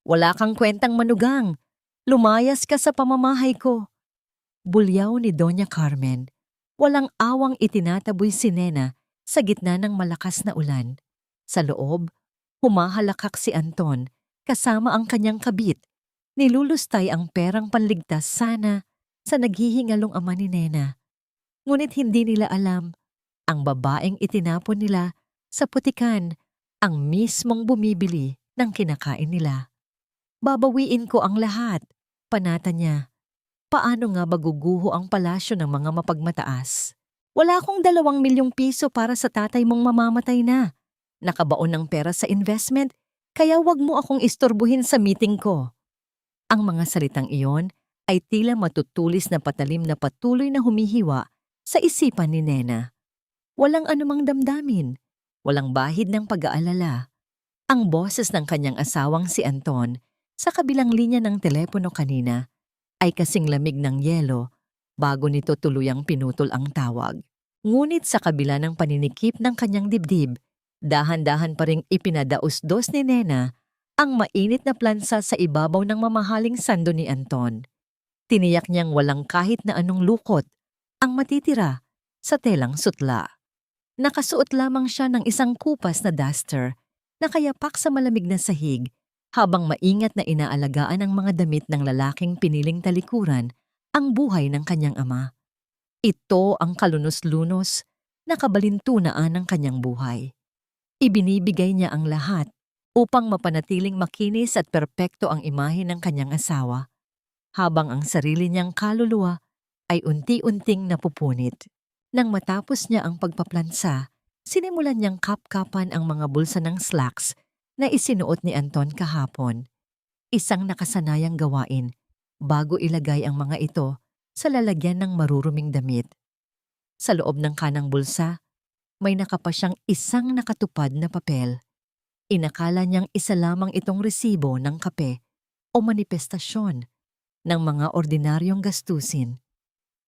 Wala kang kwentang manugang. Lumayas ka sa pamamahay ko. Bulyaw ni Doña Carmen. Walang awang itinataboy si Nena sa gitna ng malakas na ulan. Sa loob, humahalakak si Anton kasama ang kanyang kabit. Nilulustay ang perang panligtas sana sa naghihingalong ama ni Nena. Ngunit hindi nila alam, ang babaeng itinapon nila sa putikan ang mismong bumibili ng kinakain nila. Babawiin ko ang lahat, panata niya. Paano nga baguguho ang palasyo ng mga mapagmataas? Wala akong 2 milyong piso para sa tatay mong mamamatay na. Nakabaon ng pera sa investment, kaya wag mo akong istorbuhin sa meeting ko. Ang mga salitang iyon ay tila matutulis na patalim na patuloy na humihiwa sa isipan ni Nena. Walang anumang damdamin, walang bahid ng pag-aalala. Ang boses ng kanyang asawang si Anton sa kabilang linya ng telepono kanina ay kasing lamig ng yelo bago nito tuluyang pinutol ang tawag. Ngunit sa kabila ng paninikip ng kanyang dibdib, dahan-dahan pa ring ipinadaos-dos ni Nena ang mainit na plansa sa ibabaw ng mamahaling sando ni Anton. Tiniyak niyang walang kahit na anong lukot ang matitira sa telang sutla. Nakasuot lamang siya ng isang kupas na duster na kayapak sa malamig na sahig habang maingat na inaalagaan ang mga damit ng lalaking piniling talikuran ang buhay ng kanyang ama. Ito ang kalunos-lunos na kabalintunaan ng kanyang buhay. Ibinibigay niya ang lahat upang mapanatiling makinis at perpekto ang imahe ng kanyang asawa, habang ang sarili niyang kaluluwa ay unti-unting napupunit. Nang matapos niya ang pagpaplansa, sinimulan niyang kapkapan ang mga bulsa ng slacks na isinuot ni Anton kahapon. Isang nakasanayang gawain bago ilagay ang mga ito sa lalagyan ng maruruming damit. Sa loob ng kanang bulsa, may nakapa siyang isang nakatupad na papel. Inakala niyang isa lamang itong resibo ng kape o manifestasyon ng mga ordinaryong gastusin.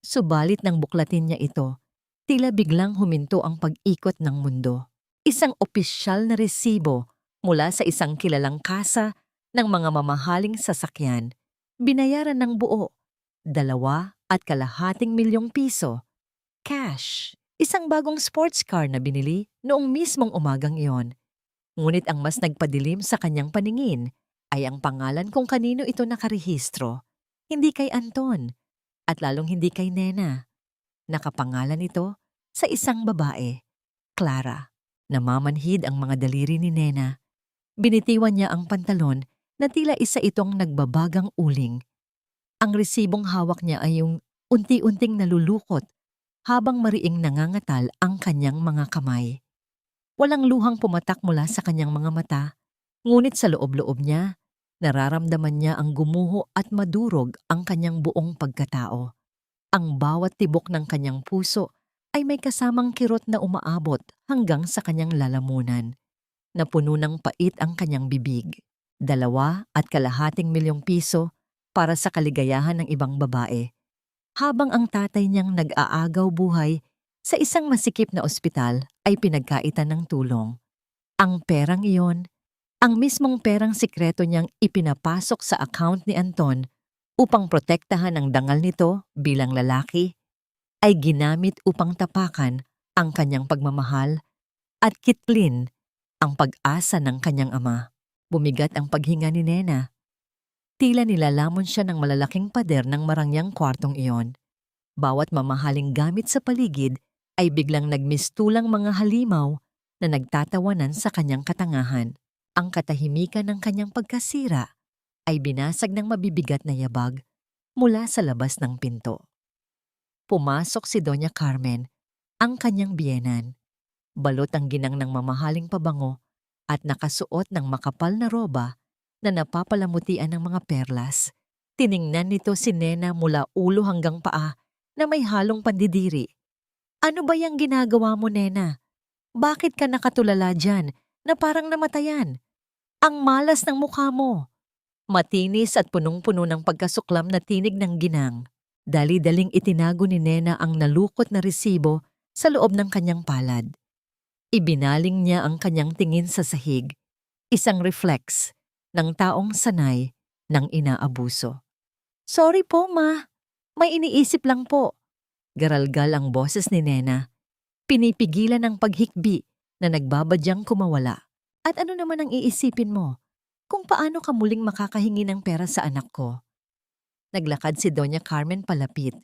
Subalit nang buklatin niya ito, tila biglang huminto ang pag-ikot ng mundo. Isang opisyal na resibo mula sa isang kilalang kasa ng mga mamahaling sasakyan. Binayaran ng buo, 2.5 milyong piso. Cash. Isang bagong sports car na binili noong mismong umagang iyon. Ngunit ang mas nagpadilim sa kanyang paningin ay ang pangalan kung kanino ito nakarehistro. Hindi kay Anton, at lalong hindi kay Nena. Nakapangalan ito sa isang babae, Clara. Namamanhid ang mga daliri ni Nena. Binitiwan niya ang pantalon na tila isa itong nagbabagang uling. Ang resibong hawak niya ay yung unti-unting nalulukot habang mariing nangangatal ang kanyang mga kamay. Walang luhang pumatak mula sa kanyang mga mata, ngunit sa loob-loob niya, nararamdaman niya ang gumuho at madurog ang kanyang buong pagkatao. Ang bawat tibok ng kanyang puso ay may kasamang kirot na umaabot hanggang sa kanyang lalamunan. Napuno ng pait ang kanyang bibig. 2.5 milyong piso para sa kaligayahan ng ibang babae. Habang ang tatay niyang nag-aagaw buhay sa isang masikip na ospital ay pinagkaitan ng tulong. Ang perang iyon, ang mismong perang sikreto niyang ipinapasok sa account ni Anton upang protektahan ang dangal nito bilang lalaki, ay ginamit upang tapakan ang kanyang pagmamahal at kitlin ang pag-asa ng kanyang ama. Bumigat ang paghinga ni Nena. Tila nilalamon siya ng malalaking pader ng marangyang kwartong iyon. Bawat mamahaling gamit sa paligid ay biglang nagmistulang mga halimaw na nagtatawanan sa kanyang katangahan. Ang katahimikan ng kanyang pagkasira ay binasag ng mabibigat na yabag mula sa labas ng pinto. Pumasok si Doña Carmen, ang kanyang biyenan. Balot ang ginang ng mamahaling pabango at nakasuot ng makapal na roba na napapalamutian ng mga perlas. Tiningnan nito si Nena mula ulo hanggang paa na may halong pandidiri. Ano ba yung ginagawa mo, Nena? Bakit ka nakatulala dyan na parang namatayan? Ang malas ng mukha mo. Matinis at punong-puno ng pagkasuklam na tinig ng ginang. Dali-daling itinago ni Nena ang nalukot na resibo sa loob ng kanyang palad. Ibinaling niya ang kanyang tingin sa sahig. Isang reflex ng taong sanay ng inaabuso. Sorry po, ma. May iniisip lang po. Garalgal ang boses ni Nena. Pinipigilan ang paghikbi na nagbabadyang kumawala. At ano naman ang iisipin mo kung paano ka muling makakahingi ng pera sa anak ko? Naglakad si Doña Carmen palapit.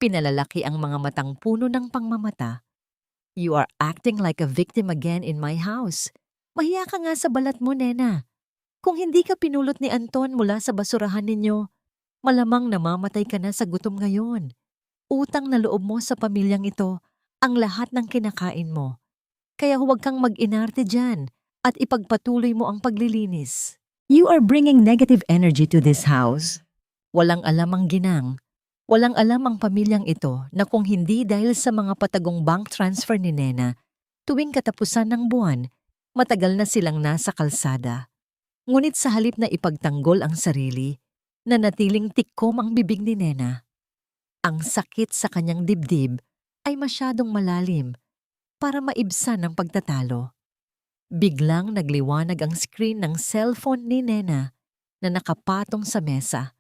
Pinalalaki ang mga matang puno ng pangmamata. You are acting like a victim again in my house. Mahiya ka nga sa balat mo, Nena. Kung hindi ka pinulot ni Anton mula sa basurahan ninyo, malamang namamatay ka na sa gutom ngayon. Utang na loob mo sa pamilyang ito ang lahat ng kinakain mo. Kaya huwag kang mag-inarte dyan at ipagpatuloy mo ang paglilinis. You are bringing negative energy to this house. Walang alam ang ginang. Walang alam ang pamilyang ito na kung hindi dahil sa mga patagong bank transfer ni Nena, tuwing katapusan ng buwan, matagal na silang nasa kalsada. Ngunit sa halip na ipagtanggol ang sarili, nanatiling tikkom ang bibig ni Nena. Ang sakit sa kanyang dibdib ay masyadong malalim para maibsan ang pagtatalo. Biglang nagliwanag ang screen ng cellphone ni Nena na nakapatong sa mesa.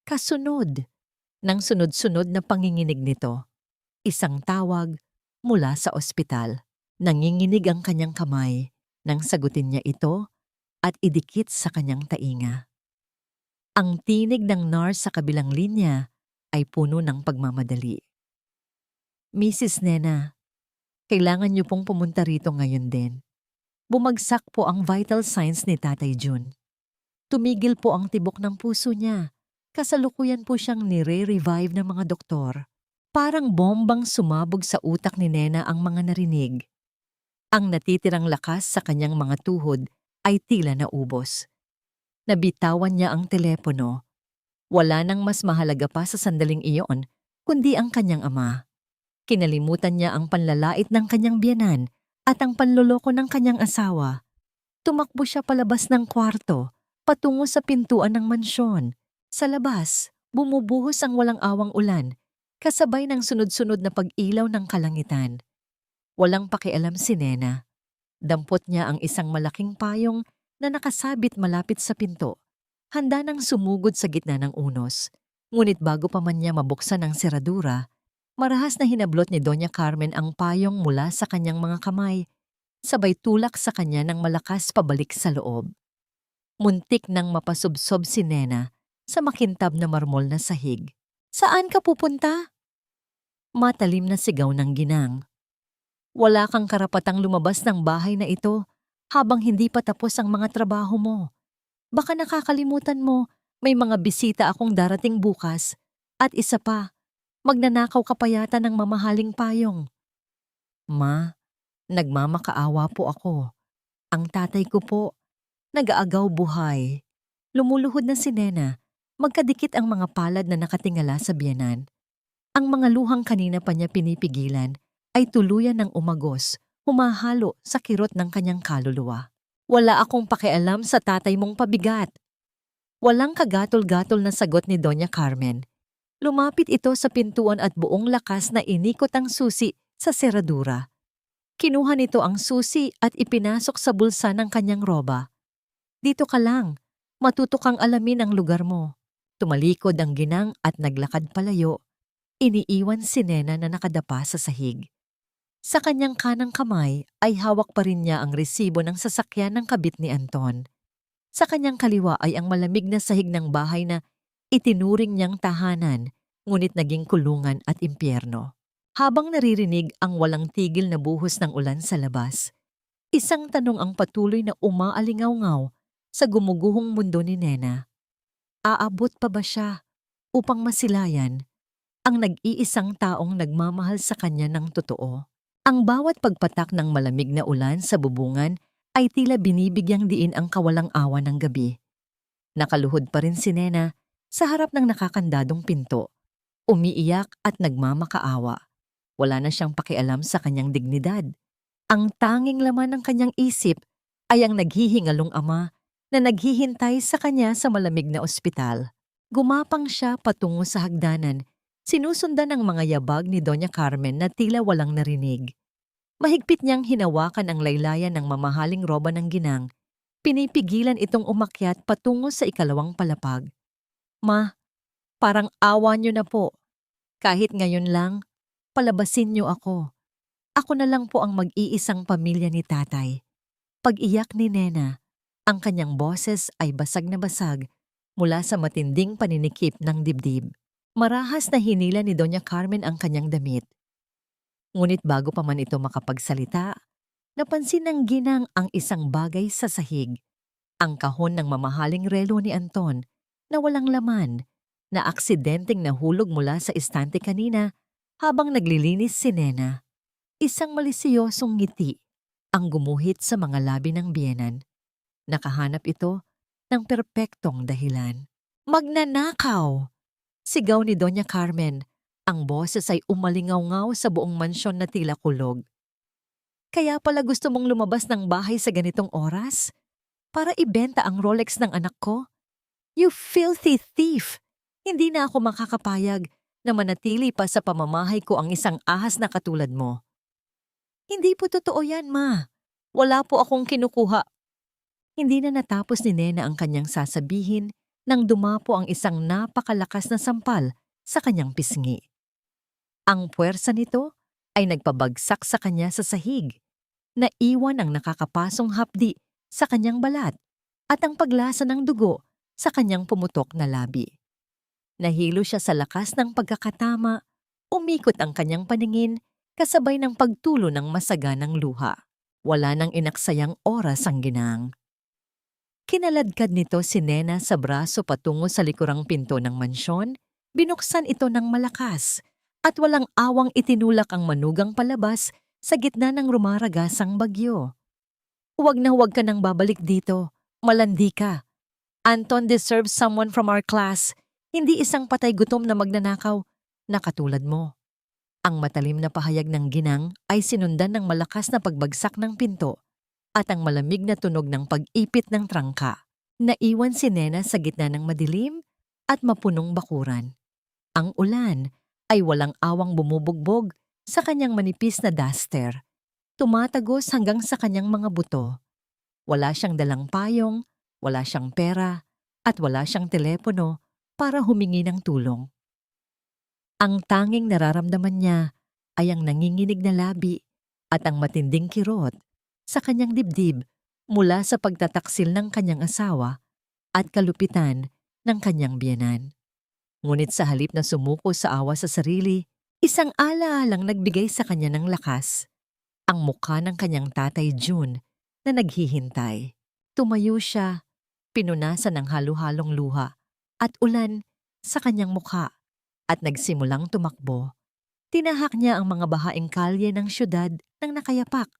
Kasunod ng sunod-sunod na panginginig nito, isang tawag mula sa ospital. Nanginginig ang kanyang kamay nang sagutin niya ito at idikit sa kanyang tainga. Ang tinig ng nurse sa kabilang linya ay puno ng pagmamadali. Mrs. Nena, kailangan niyo pong pumunta rito ngayon din. Bumagsak po ang vital signs ni Tatay Jun. Tumigil po ang tibok ng puso niya. Kasalukuyan po siyang nire-revive ng mga doktor. Parang bombang sumabog sa utak ni Nena ang mga narinig. Ang natitirang lakas sa kanyang mga tuhod ay tila naubos. Nabitawan niya ang telepono. Wala nang mas mahalaga pa sa sandaling iyon, kundi ang kanyang ama. Kinalimutan niya ang panlalait ng kanyang biyenan at ang panloloko ng kanyang asawa. Tumakbo siya palabas ng kwarto, patungo sa pintuan ng mansyon. Sa labas, bumubuhos ang walang awang ulan, kasabay ng sunod-sunod na pag-ilaw ng kalangitan. Walang pakialam si Nena. Dampot niya ang isang malaking payong na nakasabit malapit sa pinto. Handa nang sumugod sa gitna ng unos. Ngunit bago pa man niya mabuksan ang seradura, marahas na hinablot ni Doña Carmen ang payong mula sa kanyang mga kamay, sabay tulak sa kanya ng malakas pabalik sa loob. Muntik nang mapasubsob si Nena sa makintab na marmol na sahig. Saan ka pupunta? Matalim na sigaw ng ginang. Wala kang karapatang lumabas ng bahay na ito habang hindi pa tapos ang mga trabaho mo. Baka nakakalimutan mo, may mga bisita akong darating bukas. At isa pa, magnanakaw ka pa yata ng mamahaling payong. Ma, nagmamakaawa po ako. Ang tatay ko po, nag-aagaw buhay. Lumuluhod na si Nena. Magkadikit ang mga palad na nakatingala sa biyenan. Ang mga luhang kanina pa niya pinipigilan ay tuluyan ng umagos, humahalo sa kirot ng kanyang kaluluwa. Wala akong pakialam sa tatay mong pabigat. Walang kagatol-gatol na sagot ni Doña Carmen. Lumapit ito sa pintuan at buong lakas na inikot ang susi sa seradura. Kinuha nito ang susi at ipinasok sa bulsa ng kanyang roba. Dito ka lang, matuto kang alamin ang lugar mo. Tumalikod ang ginang at naglakad palayo. Iniiwan si Nena na nakadapa sa sahig. Sa kanyang kanang kamay ay hawak pa rin niya ang resibo ng sasakyan ng kabit ni Anton. Sa kanyang kaliwa ay ang malamig na sahig ng bahay na itinuring niyang tahanan, ngunit naging kulungan at impyerno. Habang naririnig ang walang tigil na buhos ng ulan sa labas, isang tanong ang patuloy na umaalingaw-ngaw sa gumuguhong mundo ni Nena. Aabot pa ba siya upang masilayan ang nag-iisang taong nagmamahal sa kanya ng totoo? Ang bawat pagpatak ng malamig na ulan sa bubungan ay tila binibigyang diin ang kawalang-awa ng gabi. Nakaluhod pa rin si Nena sa harap ng nakakandadong pinto, umiiyak at nagmamakaawa. Wala na siyang pakialam sa kanyang dignidad. Ang tanging laman ng kanyang isip ay ang naghihingalong ama na naghihintay sa kanya sa malamig na ospital. Gumapang siya patungo sa hagdanan, sinusundan ng mga yabag ni Doña Carmen na tila walang narinig. Mahigpit niyang hinawakan ang laylayan ng mamahaling roba ng ginang, Pinipigilan itong umakyat patungo sa ikalawang palapag. Ma, parang awa niyo na po. Kahit ngayon lang, palabasin niyo ako. Ako na lang po ang mag-iisang pamilya ni tatay. Pag-iyak ni Nena, ang kanyang boses ay basag na basag mula sa matinding paninikip ng dibdib. Marahas na hinila ni Doña Carmen ang kanyang damit. Ngunit bago pa man ito makapagsalita, napansin ng ginang ang isang bagay sa sahig. Ang kahon ng mamahaling relo ni Anton na walang laman, na aksidenteng nahulog mula sa istante kanina habang naglilinis si Nena. Isang malisiyosong ngiti ang gumuhit sa mga labi ng biyenan. Nakahanap ito ng perpektong dahilan. Magnanakaw! Sigaw ni Doña Carmen. Ang boses ay umalingaw-ngaw sa buong mansyon na tila kulog. Kaya pala gusto mong lumabas ng bahay sa ganitong oras? Para ibenta ang Rolex ng anak ko? You filthy thief! Hindi na ako makakapayag na manatili pa sa pamamahay ko ang isang ahas na katulad mo. Hindi po totoo yan, Ma. Wala po akong kinukuha. Hindi na natapos ni Nena ang kanyang sasabihin nang dumapo ang isang napakalakas na sampal sa kanyang pisngi. Ang puwersa nito ay nagpabagsak sa kanya sa sahig. Naiwan ang nakakapasong hapdi sa kanyang balat at ang paglasa ng dugo sa kanyang pumutok na labi. Nahilo siya sa lakas ng pagkakatama, umikot ang kanyang paningin kasabay ng pagtulo ng masaganang luha. Wala nang inaksayang oras ang ginang. Kinaladkad nito si Nena sa braso patungo sa likurang pinto ng mansyon, binuksan ito ng malakas at walang awang itinulak ang manugang palabas sa gitna ng rumaragasang bagyo. Huwag na huwag ka nang babalik dito. Malandi ka. Anton deserves someone from our class, hindi isang patay gutom na magnanakaw na katulad mo. Ang matalim na pahayag ng ginang ay sinundan ng malakas na pagbagsak ng pinto at ang malamig na tunog ng pag-ipit ng trangka. Naiwan si Nena sa gitna ng madilim at mapunong bakuran. Ang ulan ay walang awang bumubugbog sa kanyang manipis na duster. Tumatagos hanggang sa kanyang mga buto. Wala siyang dalang payong, wala siyang pera, at wala siyang telepono para humingi ng tulong. Ang tanging nararamdaman niya ay ang nanginginig na labi at ang matinding kirot sa kanyang dibdib mula sa pagtataksil ng kanyang asawa at kalupitan ng kanyang biyenan. Ngunit sa halip na sumuko sa awa sa sarili, isang alaalang nagbigay sa kanya ng lakas. Ang mukha ng kanyang tatay June na naghihintay. Tumayo siya, pinunasan ng halo-halong luha at ulan sa kanyang mukha at nagsimulang tumakbo. Tinahak niya ang mga bahaing kalye ng syudad ng nakayapak.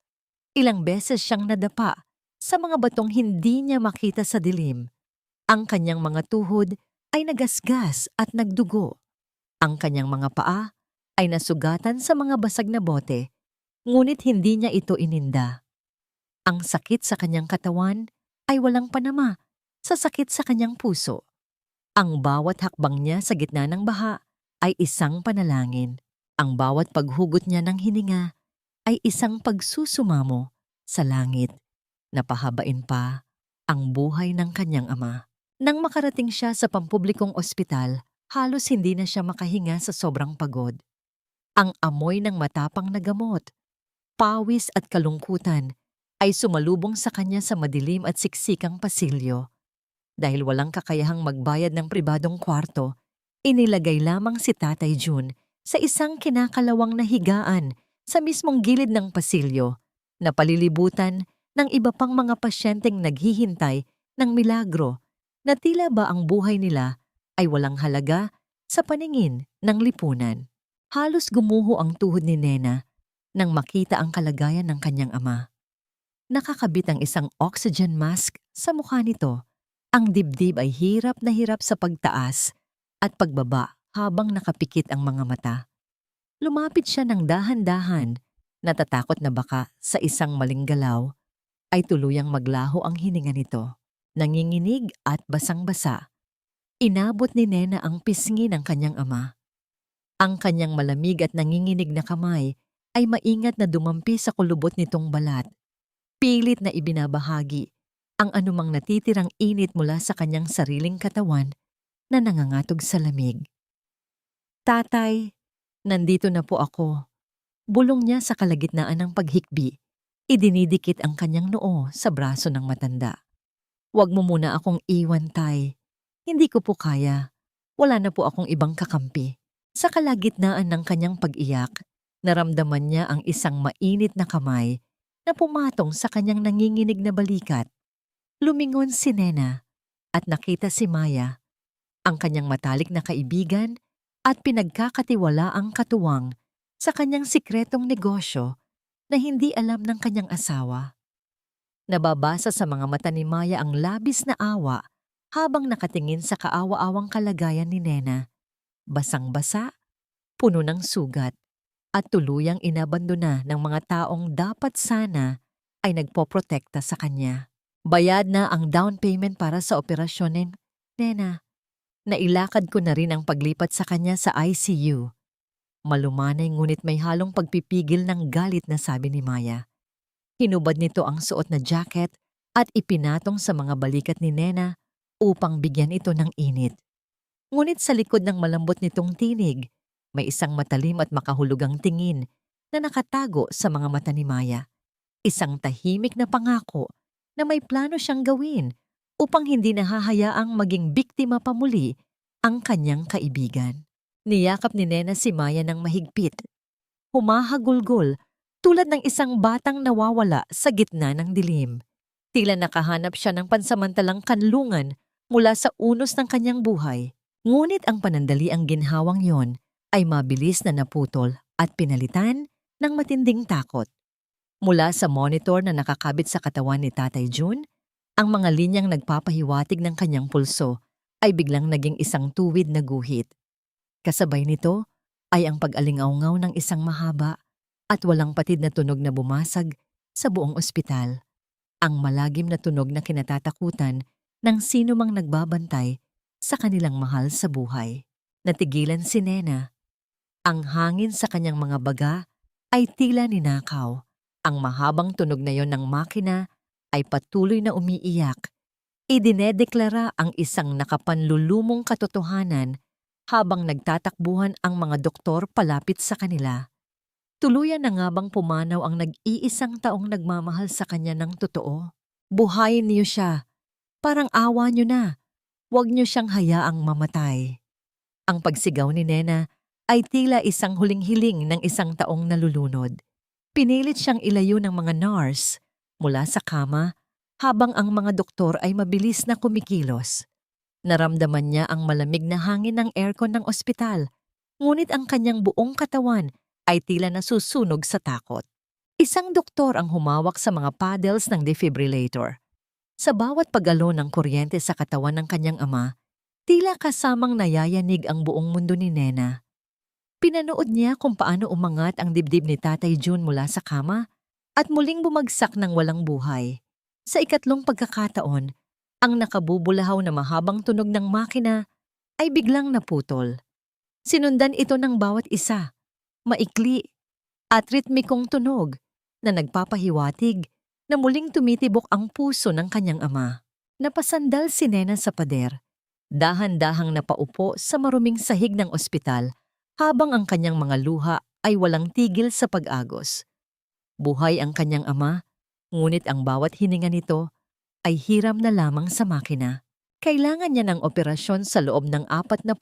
Ilang beses siyang nadapa sa mga batong hindi niya makita sa dilim. Ang kanyang mga tuhod ay nagasgas at nagdugo. Ang kanyang mga paa ay nasugatan sa mga basag na bote, ngunit hindi niya ito ininda. Ang sakit sa kanyang katawan ay walang panama sa sakit sa kanyang puso. Ang bawat hakbang niya sa gitna ng baha ay isang panalangin. Ang bawat paghugot niya ng hininga ay isang pagsusumamo sa langit. Napahabain pa ang buhay ng kanyang ama. Nang makarating siya sa pampublikong ospital, halos hindi na siya makahinga sa sobrang pagod. Ang amoy ng matapang na gamot, pawis at kalungkutan ay sumalubong sa kanya sa madilim at siksikang pasilyo. Dahil walang kakayahang magbayad ng pribadong kwarto, inilagay lamang si Tatay June sa isang kinakalawang na higaan sa mismong gilid ng pasilyo na palilibutan ng iba pang mga pasyenteng naghihintay ng milagro na tila ba ang buhay nila ay walang halaga sa paningin ng lipunan. Halos gumuho ang tuhod ni Nena nang makita ang kalagayan ng kanyang ama. Nakakabit ang isang oxygen mask sa mukha nito. Ang dibdib ay hirap na hirap sa pagtaas at pagbaba habang nakapikit ang mga mata. Lumapit siya ng dahan-dahan, natatakot na baka sa isang maling galaw ay tuluyang maglaho ang hininga nito. Nanginginig at basang-basa. Inabot ni Nena ang pisngi ng kanyang ama. Ang kanyang malamig at nanginginig na kamay ay maingat na dumampi sa kulubot nitong balat. Pilit na ibinabahagi ang anumang natitirang init mula sa kanyang sariling katawan na nangangatog sa lamig. "Tatay, nandito na po ako." Bulong niya sa kalagitnaan ng paghikbi. Idinidikit ang kanyang noo sa braso ng matanda. "Huwag mo muna akong iwan, tay. Hindi ko po kaya. Wala na po akong ibang kakampi." Sa kalagitnaan ng kanyang pag-iyak, naramdaman niya ang isang mainit na kamay na pumatong sa kanyang nanginginig na balikat. Lumingon si Nena at nakita si Maya, ang kanyang matalik na kaibigan at pinagkakatiwalaang katuwang sa kanyang sikretong negosyo na hindi alam ng kanyang asawa. Nababasa sa mga mata ni Maya ang labis na awa habang nakatingin sa kaawa-awang kalagayan ni Nena. Basang-basa, puno ng sugat, at tuluyang inabandona ng mga taong dapat sana ay nagpoprotekta sa kanya. Bayad na ang down payment para sa operasyon ni Nena. Nailakad ko na rin ang paglipat sa kanya sa ICU. Malumanay ngunit may halong pagpipigil ng galit na sabi ni Maya. Hinubad nito ang suot na jacket at ipinatong sa mga balikat ni Nena upang bigyan ito ng init. Ngunit sa likod ng malambot nitong tinig, may isang matalim at makahulugang tingin na nakatago sa mga mata ni Maya. Isang tahimik na pangako na may plano siyang gawin upang hindi nahahayaang maging biktima pa muli ang kanyang kaibigan. Niyakap ni Nena si Maya ng mahigpit. Humahagulgol tulad ng isang batang nawawala sa gitna ng dilim. Tila nakahanap siya ng pansamantalang kanlungan mula sa unos ng kanyang buhay. Ngunit ang panandaliang ginhawang yon ay mabilis na naputol at pinalitan ng matinding takot. Mula sa monitor na nakakabit sa katawan ni Tatay June, ang mga linyang nagpapahiwatig ng kanyang pulso ay biglang naging isang tuwid na guhit. Kasabay nito ay ang pag-alingawngaw ng isang mahaba at walang patid na tunog na bumasag sa buong ospital. Ang malagim na tunog na kinatatakutan ng sino mang nagbabantay sa kanilang mahal sa buhay. Natigilan si Nena. Ang hangin sa kanyang mga baga ay tila ninakaw. Ang mahabang tunog na yon ng makina ay patuloy na umiiyak. Idinedeklara ang isang nakapanlulumong katotohanan habang nagtatakbuhan ang mga doktor palapit sa kanila. Tuluyan na nga bang pumanaw ang nag-iisang taong nagmamahal sa kanya ng totoo? Buhayin niyo siya. Parang awa niyo na. Huwag niyo siyang hayaang mamatay. Ang pagsigaw ni Nena ay tila isang huling hiling ng isang taong nalulunod. Pinilit siyang ilayo ng mga nurse mula sa kama habang ang mga doktor ay mabilis na kumikilos. Naramdaman niya ang malamig na hangin ng aircon ng ospital, ngunit ang kanyang buong katawan ay tila nasusunog sa takot. Isang doktor ang humawak sa mga paddles ng defibrillator. Sa bawat pag-alo ng kuryente sa katawan ng kanyang ama, tila kasamang nayayanig ang buong mundo ni Nena. Pinanood niya kung paano umangat ang dibdib ni Tatay June mula sa kama at muling bumagsak ng walang buhay. Sa ikatlong pagkakataon, ang nakabubulahaw na mahabang tunog ng makina ay biglang naputol. Sinundan ito ng bawat isa, maikli at ritmikong tunog na nagpapahiwatig na muling tumitibok ang puso ng kanyang ama. Napasandal si Nena sa pader, dahan-dahang napaupo sa maruming sahig ng ospital habang ang kanyang mga luha ay walang tigil sa pag-agos. Buhay ang kanyang ama, ngunit ang bawat hininga nito ay hiram na lamang sa makina. Kailangan niya ng operasyon sa loob ng 48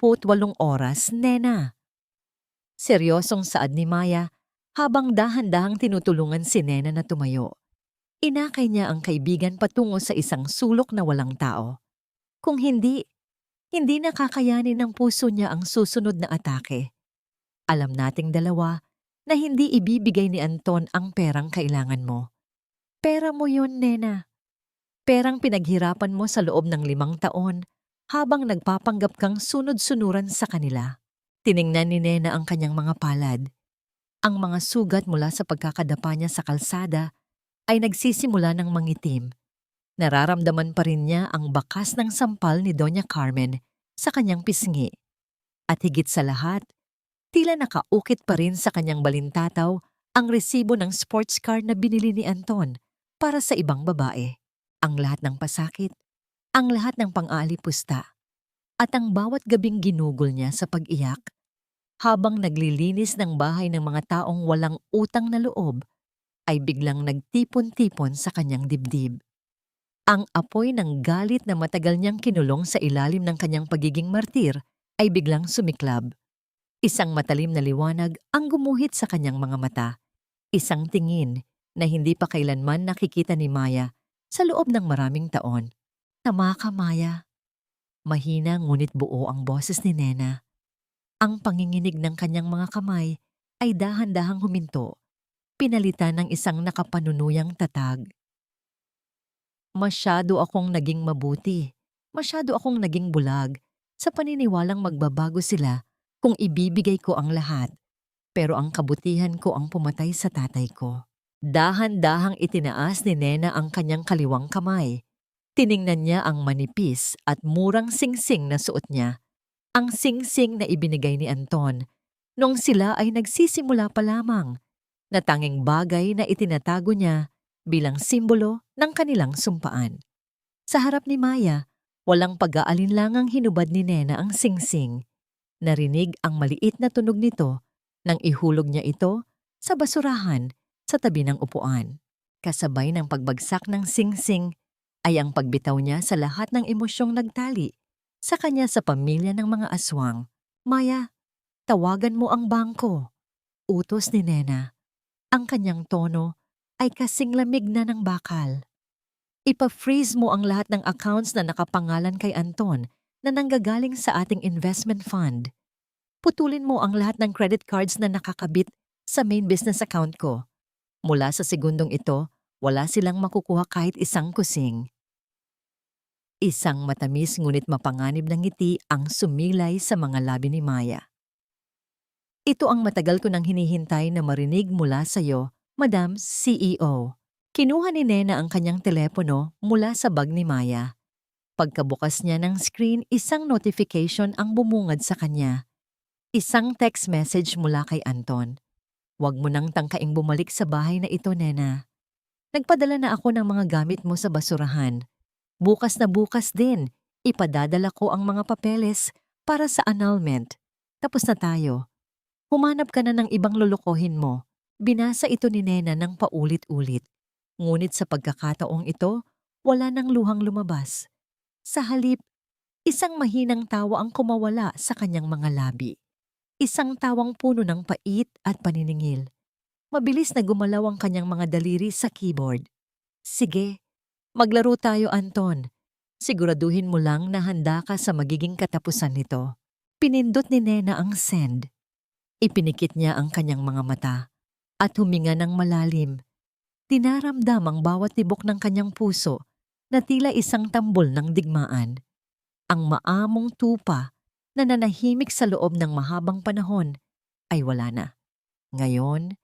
oras, Nena. Seryosong saad ni Maya habang dahan-dahang tinutulungan si Nena na tumayo. Inakay niya ang kaibigan patungo sa isang sulok na walang tao. Kung hindi nakakayanin ng puso niya ang susunod na atake. Alam nating dalawa na hindi ibibigay ni Anton ang perang kailangan mo. Pera mo yun, Nena. Perang pinaghirapan mo sa loob ng 5 taon habang nagpapanggap kang sunod-sunuran sa kanila. Tiningnan ni Nena ang kanyang mga palad. Ang mga sugat mula sa pagkakadapa niya sa kalsada ay nagsisimula ng mangitim. Nararamdaman pa rin niya ang bakas ng sampal ni Doña Carmen sa kanyang pisngi. At higit sa lahat, tila nakaukit pa rin sa kanyang balintataw ang resibo ng sports car na binili ni Anton para sa ibang babae. ang lahat ng pasakit, ang lahat ng pang-aalipusta, at ang bawat gabing ginugol niya sa pag-iyak habang naglilinis ng bahay ng mga taong walang utang na loob ay biglang nagtipon-tipon sa kanyang dibdib. Ang apoy ng galit na matagal niyang kinulong sa ilalim ng kanyang pagiging martir ay biglang sumiklab. Isang matalim na liwanag ang gumuhit sa kanyang mga mata. Isang tingin na hindi pa kailanman nakikita ni Maya sa loob ng maraming taon. Tama ka, Maya. Mahina ngunit buo ang boses ni Nena. Ang panginginig ng kanyang mga kamay ay dahan-dahang huminto, pinalitan ng isang nakapanunuyang tatag. Masyado akong naging mabuti. Masyado akong naging bulag sa paniniwalang magbabago sila kung ibibigay ko ang lahat. Pero ang kabutihan ko ang pumatay sa tatay ko. Dahan-dahang itinaas ni Nena ang kanyang kaliwang kamay. Tiningnan niya ang manipis at murang singsing na suot niya. Ang singsing na ibinigay ni Anton nung sila ay nagsisimula pa lamang, na tanging bagay na itinatago niya bilang simbolo ng kanilang sumpaan. Sa harap ni Maya, walang pag-aalinlangang hinubad ni Nena ang singsing. Narinig ang maliit na tunog nito nang ihulog niya ito sa basurahan sa tabi ng upuan. Kasabay ng pagbagsak ng singsing ay ang pagbitaw niya sa lahat ng emosyong nagtali sa kanya sa pamilya ng mga aswang. Maya, tawagan mo ang bangko. Utos ni Nena. Ang kanyang tono ay kasing lamig na ng bakal. Ipa-freeze mo ang lahat ng accounts na nakapangalan kay Anton na nanggagaling sa ating investment fund. Putulin mo ang lahat ng credit cards na nakakabit sa main business account ko. Mula sa segundong ito, wala silang makukuha kahit isang kusing. Isang matamis ngunit mapanganib na ngiti ang sumilay sa mga labi ni Maya. Ito ang matagal ko nang hinihintay na marinig mula sa iyo, Madam CEO. Kinuha ni Nena ang kanyang telepono mula sa bag ni Maya. Pagkabukas niya ng screen, isang notification ang bumungad sa kanya. Isang text message mula kay Anton. Huwag mo nang tangkaing bumalik sa bahay na ito, Nena. Nagpadala na ako ng mga gamit mo sa basurahan. Bukas na bukas din, ipadadala ko ang mga papeles para sa annulment. Tapos na tayo. Humanap ka na ng ibang lulukohin mo. Binasa ito ni Nena ng paulit-ulit. Ngunit sa pagkakataong ito, wala nang luhang lumabas. Sa halip, isang mahinang tawa ang kumawala sa kanyang mga labi. Isang tawang puno ng pait at paniningil. Mabilis na gumalaw ang kanyang mga daliri sa keyboard. Sige, maglaro tayo, Anton. Siguraduhin mo lang na handa ka sa magiging katapusan nito. Pinindot ni Nena ang send. Ipinikit niya ang kanyang mga mata at huminga ng malalim. Dinaramdam ang bawat tibok ng kanyang puso na tila isang tambol ng digmaan. Ang maamong tupa na nanahimik sa loob ng mahabang panahon ay wala na. Ngayon,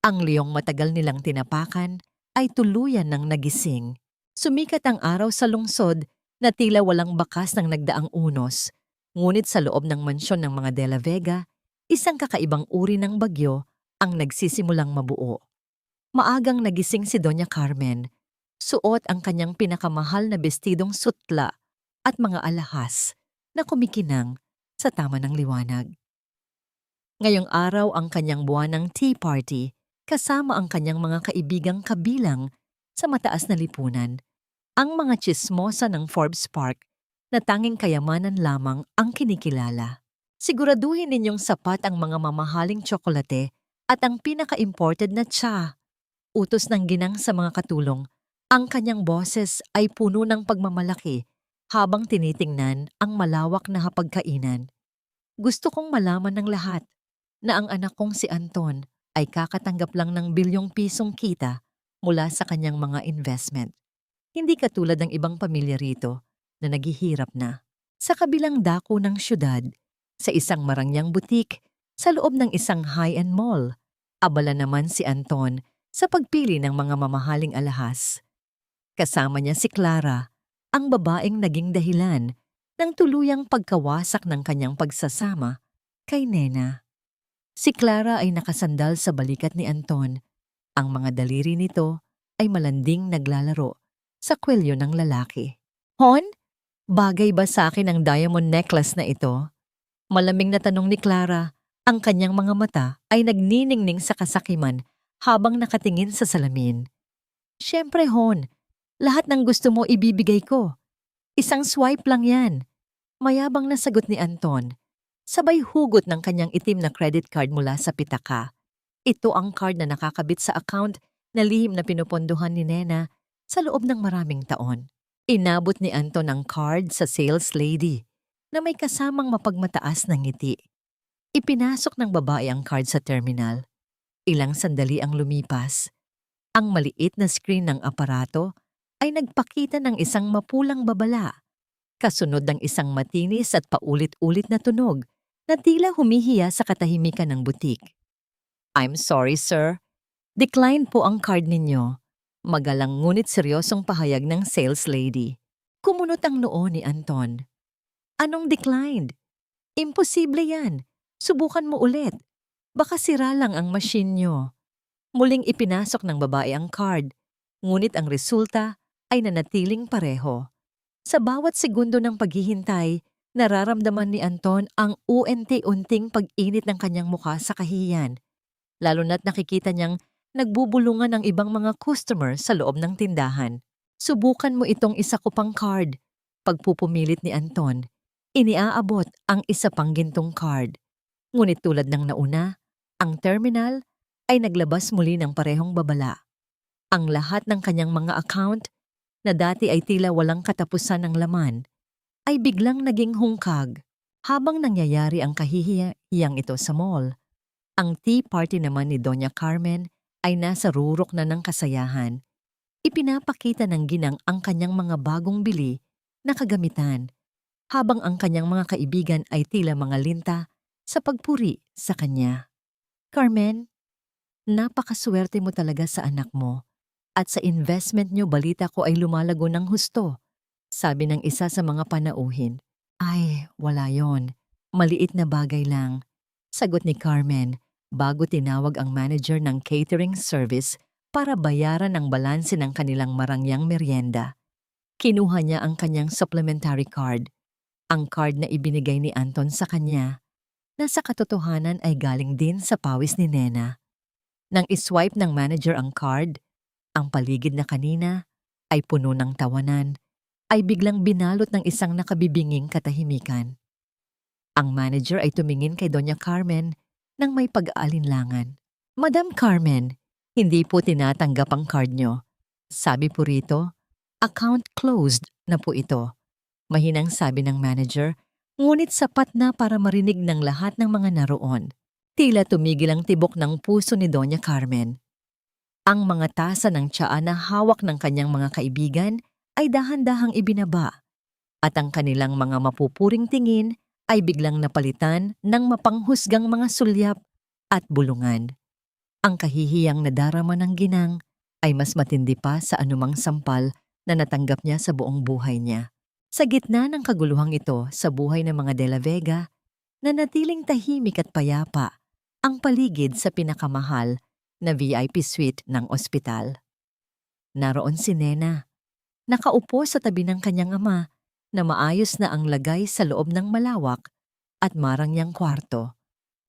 ang liyong matagal nilang tinapakan ay tuluyan ng nagising. Sumikat ang araw sa lungsod na tila walang bakas ng nagdaang unos. Ngunit sa loob ng mansyon ng mga De La Vega, isang kakaibang uri ng bagyo ang nagsisimulang mabuo. Maagang nagising si Doña Carmen. Suot ang kanyang pinakamahal na bestidong sutla at mga alahas na kumikinang sa tama ng liwanag. Ngayong araw ang kanyang buwan ng tea party kasama ang kanyang mga kaibigang kabilang sa mataas na lipunan. Ang mga tsismosa ng Forbes Park na tanging kayamanan lamang ang kinikilala. Siguraduhin ninyong sapat ang mga mamahaling tsokolate at ang pinaka-imported na tsa. Utos ng ginang sa mga katulong. Ang kanyang boses ay puno ng pagmamalaki habang tinitingnan ang malawak na hapagkainan. Gusto kong malaman ng lahat na ang anak kong si Anton ay kakatanggap lang ng bilyong pisong kita mula sa kanyang mga investment. Hindi katulad ng ibang pamilya rito na naghihirap na. Sa kabilang dako ng syudad, sa isang marangyang butik, sa loob ng isang high-end mall, abala naman si Anton sa pagpili ng mga mamahaling alahas. Kasama niya si Clara, ang babaeng naging dahilan ng tuluyang pagkawasak ng kanyang pagsasama kay Nena. Si Clara ay nakasandal sa balikat ni Anton. Ang mga daliri nito ay malanding naglalaro sa kwelyo ng lalaki. Hon, bagay ba sa akin ang diamond necklace na ito? Malamig na tanong ni Clara. Ang kanyang mga mata ay nagniningning sa kasakiman habang nakatingin sa salamin. Siyempre, Hon, lahat ng gusto mo ibibigay ko. Isang swipe lang yan. Mayabang na sagot ni Anton. Sabay hugot ng kanyang itim na credit card mula sa pitaka. Ito ang card na nakakabit sa account na lihim na pinupondohan ni Nena sa loob ng maraming taon. Inabot ni Anton ang card sa sales lady na may kasamang mapagmataas na ngiti. Ipinasok ng babae ang card sa terminal. Ilang sandali ang lumipas. Ang maliit na screen ng aparato ay nagpakita ng isang mapulang babala, kasunod ng isang matinis at paulit-ulit na tunog na tila humihiya sa katahimikan ng butik. I'm sorry, sir. Decline po ang card ninyo. Magalang ngunit seryosong pahayag ng sales lady. Kumunot ang noo ni Anton. Anong declined? Imposible yan. Subukan mo ulit. Baka sira lang ang machine nyo. Muling ipinasok ng babae ang card, ngunit ang resulta ay nanatiling pareho. Sa bawat segundo ng paghihintay, nararamdaman ni Anton ang unti-unting pag-init ng kanyang mukha sa kahihiyan, lalo na't nakikita niyang nagbubulungan ang ibang mga customer sa loob ng tindahan. Subukan mo itong isa ko pang card. Pagpupumilit ni Anton, iniaabot ang isa pang gintong card. Ngunit tulad ng nauna, ang terminal ay naglabas muli ng parehong babala. Ang lahat ng kanyang mga account na dati ay tila walang katapusan ng laman ay biglang naging hungkag habang nangyayari ang kahihiyang ito sa mall. Ang tea party naman ni Doña Carmen ay nasa rurok na ng kasayahan. Ipinapakita ng ginang ang kanyang mga bagong bili na kagamitan habang ang kanyang mga kaibigan ay tila mga linta sa pagpuri sa kanya. Carmen, napakaswerte mo talaga sa anak mo at sa investment nyo balita ko ay lumalago ng husto, sabi ng isa sa mga panauhin. Ay, wala yon. Maliit na bagay lang, sagot ni Carmen bago tinawag ang manager ng catering service para bayaran ang balanse ng kanilang marangyang merienda. Kinuha niya ang kanyang supplementary card, ang card na ibinigay ni Anton sa kanya, na sa katotohanan ay galing din sa pawis ni Nena. Nang iswipe ng manager ang card, ang paligid na kanina ay puno ng tawanan, ay biglang binalot ng isang nakabibinging katahimikan. Ang manager ay tumingin kay Doña Carmen nang may pag-aalinlangan. Madam Carmen, hindi po tinatanggap ang card nyo. Sabi po rito, account closed na po ito. Mahinang sabi ng manager, ngunit sapat na para marinig ng lahat ng mga naroon. Tila tumigil ang tibok ng puso ni Doña Carmen. Ang mga tasa ng tsaa na hawak ng kanyang mga kaibigan ay dahan-dahang ibinaba, at ang kanilang mga mapupuring tingin ay biglang napalitan ng mapanghusgang mga sulyap at bulungan. Ang kahihiyang nadarama ng ginang ay mas matindi pa sa anumang sampal na natanggap niya sa buong buhay niya. Sa gitna ng kaguluhang ito sa buhay ng mga De La Vega, nanatiling tahimik at payapa ang paligid sa pinakamahal na VIP suite ng ospital. Naroon si Nena, nakaupo sa tabi ng kanyang ama na maayos na ang lagay sa loob ng malawak at marangyang kwarto.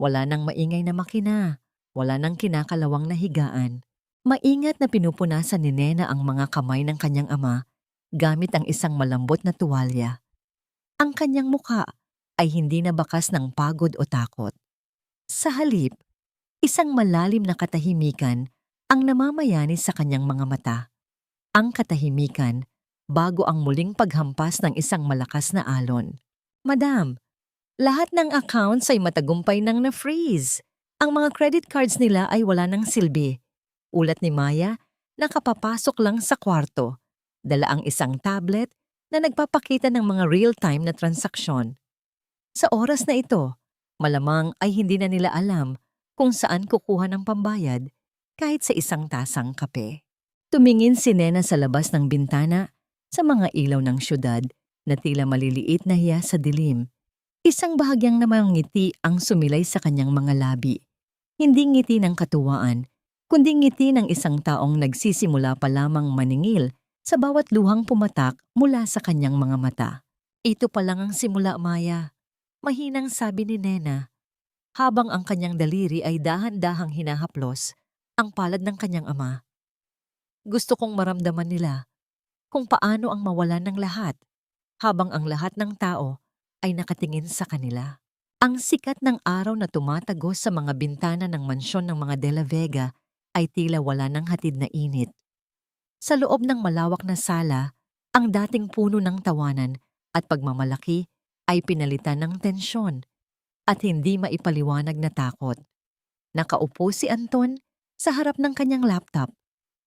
Wala nang maingay na makina, wala nang kinakalawang na higaan. Maingat na pinupunasan ni Nena ang mga kamay ng kanyang ama gamit ang isang malambot na tuwalya. Ang kanyang mukha ay hindi na bakas ng pagod o takot. Sa halip, isang malalim na katahimikan ang namamayani sa kanyang mga mata. Ang katahimikan bago ang muling paghampas ng isang malakas na alon. Madam, lahat ng accounts ay matagumpay nang na-freeze. Ang mga credit cards nila ay wala ng silbi. Ulat ni Maya, nakapapasok lang sa kwarto. Dala ang isang tablet na nagpapakita ng mga real-time na transaksyon. Sa oras na ito, malamang ay hindi na nila alam kung saan kukuha ng pambayad kahit sa isang tasang kape. Tumingin si Nena sa labas ng bintana sa mga ilaw ng syudad na tila maliliit na hiya sa dilim. Isang bahagyang namang ngiti ang sumilay sa kanyang mga labi. Hindi ngiti ng katuwaan, kundi ngiti ng isang taong nagsisimula pa lamang maningil sa bawat luhang pumatak mula sa kanyang mga mata. Ito pa lang ang simula, Maya. Mahinang sabi ni Nena, habang ang kanyang daliri ay dahan-dahang hinahaplos ang palad ng kanyang ama. Gusto kong maramdaman nila kung paano ang mawalan ng lahat habang ang lahat ng tao ay nakatingin sa kanila. Ang sikat ng araw na tumatagos sa mga bintana ng mansyon ng mga De La Vega ay tila wala ng hatid na init. Sa loob ng malawak na sala, ang dating puno ng tawanan at pagmamalaki ay pinalitan ng tensyon at hindi maipaliwanag na takot. Nakaupo si Anton sa harap ng kanyang laptop.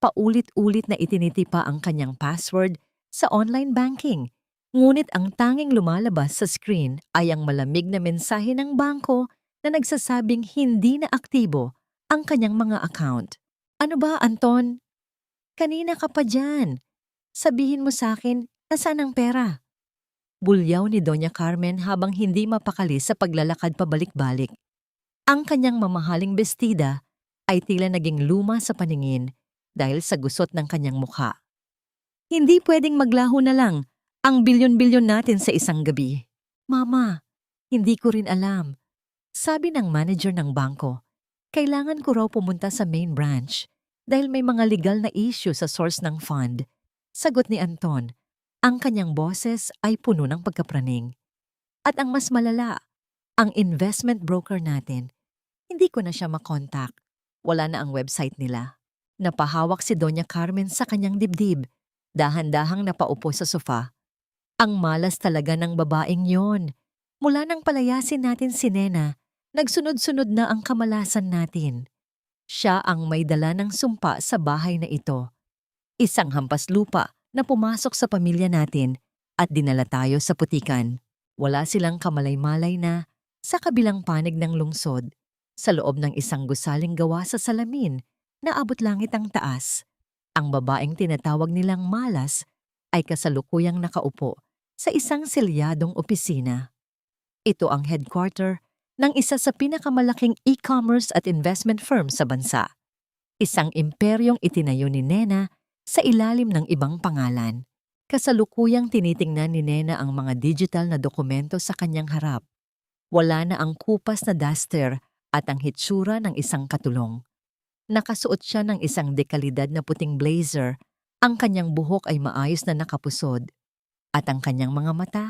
Paulit-ulit na itinitipa ang kanyang password sa online banking. Ngunit ang tanging lumalabas sa screen ay ang malamig na mensahe ng bangko na nagsasabing hindi na aktibo ang kanyang mga account. Ano ba, Anton? Kanina ka pa dyan. Sabihin mo sa akin, nasaan ang pera? Bulyaw ni Doña Carmen habang hindi mapakali sa paglalakad pabalik-balik. Ang kanyang mamahaling bestida ay tila naging luma sa paningin dahil sa gusot ng kanyang mukha. Hindi pwedeng maglaho na lang ang bilyon-bilyon natin sa isang gabi. Mama, hindi ko rin alam. Sabi ng manager ng bangko, kailangan ko raw pumunta sa main branch dahil may mga legal na issue sa source ng fund. Sagot ni Anton, ang kanyang boses ay puno ng pagkapraning. At ang mas malala, ang investment broker natin, hindi ko na siya makontak. Wala na ang website nila. Napahawak si Doña Carmen sa kanyang dibdib. Dahan-dahang napaupo sa sofa. Ang malas talaga ng babaeng yon. Mula nang palayasin natin si Nena, nagsunod-sunod na ang kamalasan natin. Siya ang may dala ng sumpa sa bahay na ito. Isang hampas lupa na pumasok sa pamilya natin at dinala tayo sa putikan. Wala silang kamalay-malay na sa kabilang panig ng lungsod, sa loob ng isang gusaling gawa sa salamin na abot langit ang taas. Ang babaeng tinatawag nilang malas ay kasalukuyang nakaupo sa isang selyadong opisina. Ito ang headquarter ng isa sa pinakamalaking e-commerce at investment firm sa bansa. Isang imperyong itinayo ni Nena sa ilalim ng ibang pangalan. Kasalukuyang tinitingnan ni Nena ang mga digital na dokumento sa kanyang harap. Wala na ang kupas na duster at ang hitsura ng isang katulong. Nakasuot siya ng isang dekalidad na puting blazer, ang kanyang buhok ay maayos na nakapusod, at ang kanyang mga mata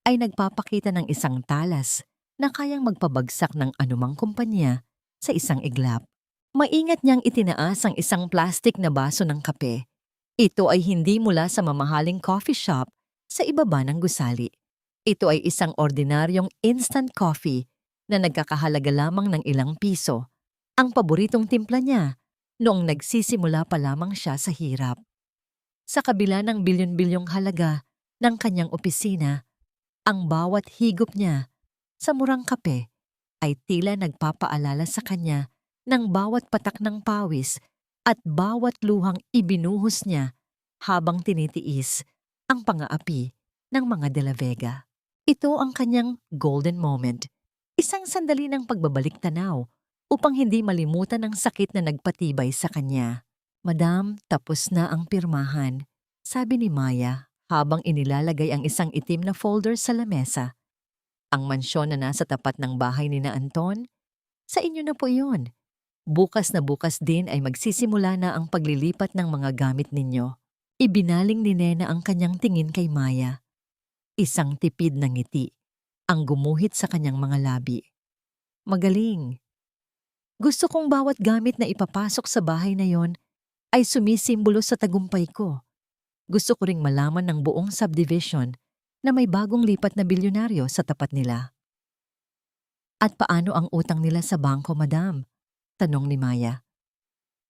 ay nagpapakita ng isang talas na kayang magpabagsak ng anumang kumpanya sa isang iglap. Maingat niyang itinaas ang isang plastik na baso ng kape. Ito ay hindi mula sa mamahaling coffee shop sa ibaba ng gusali. Ito ay isang ordinaryong instant coffee na nagkakahalaga lamang ng ilang piso. Ang paboritong timpla niya noong nagsisimula pa lamang siya sa hirap. Sa kabila ng bilyon-bilyong halaga ng kanyang opisina, ang bawat higop niya sa murang kape ay tila nagpapaalala sa kanya ng bawat patak ng pawis at bawat luhang ibinuhos niya habang tinitiis ang pang-aapi ng mga De La Vega. Ito ang kanyang golden moment, isang sandali ng pagbabalik tanaw upang hindi malimutan ang sakit na nagpatibay sa kanya. Madam, tapos na ang pirmahan, sabi ni Maya habang inilalagay ang isang itim na folder sa lamesa. Ang mansyon na nasa tapat ng bahay ni na Anton, sa inyo na po iyon. Bukas na bukas din ay magsisimula na ang paglilipat ng mga gamit ninyo. Ibinaling ni Nena ang kanyang tingin kay Maya. Isang tipid na ngiti ang gumuhit sa kanyang mga labi. Magaling. Gusto kong bawat gamit na ipapasok sa bahay na yon ay sumisimbolo sa tagumpay ko. Gusto ko ring malaman ng buong subdivision na may bagong lipat na bilyonaryo sa tapat nila. At paano ang utang nila sa bangko, madam? Tanong ni Maya.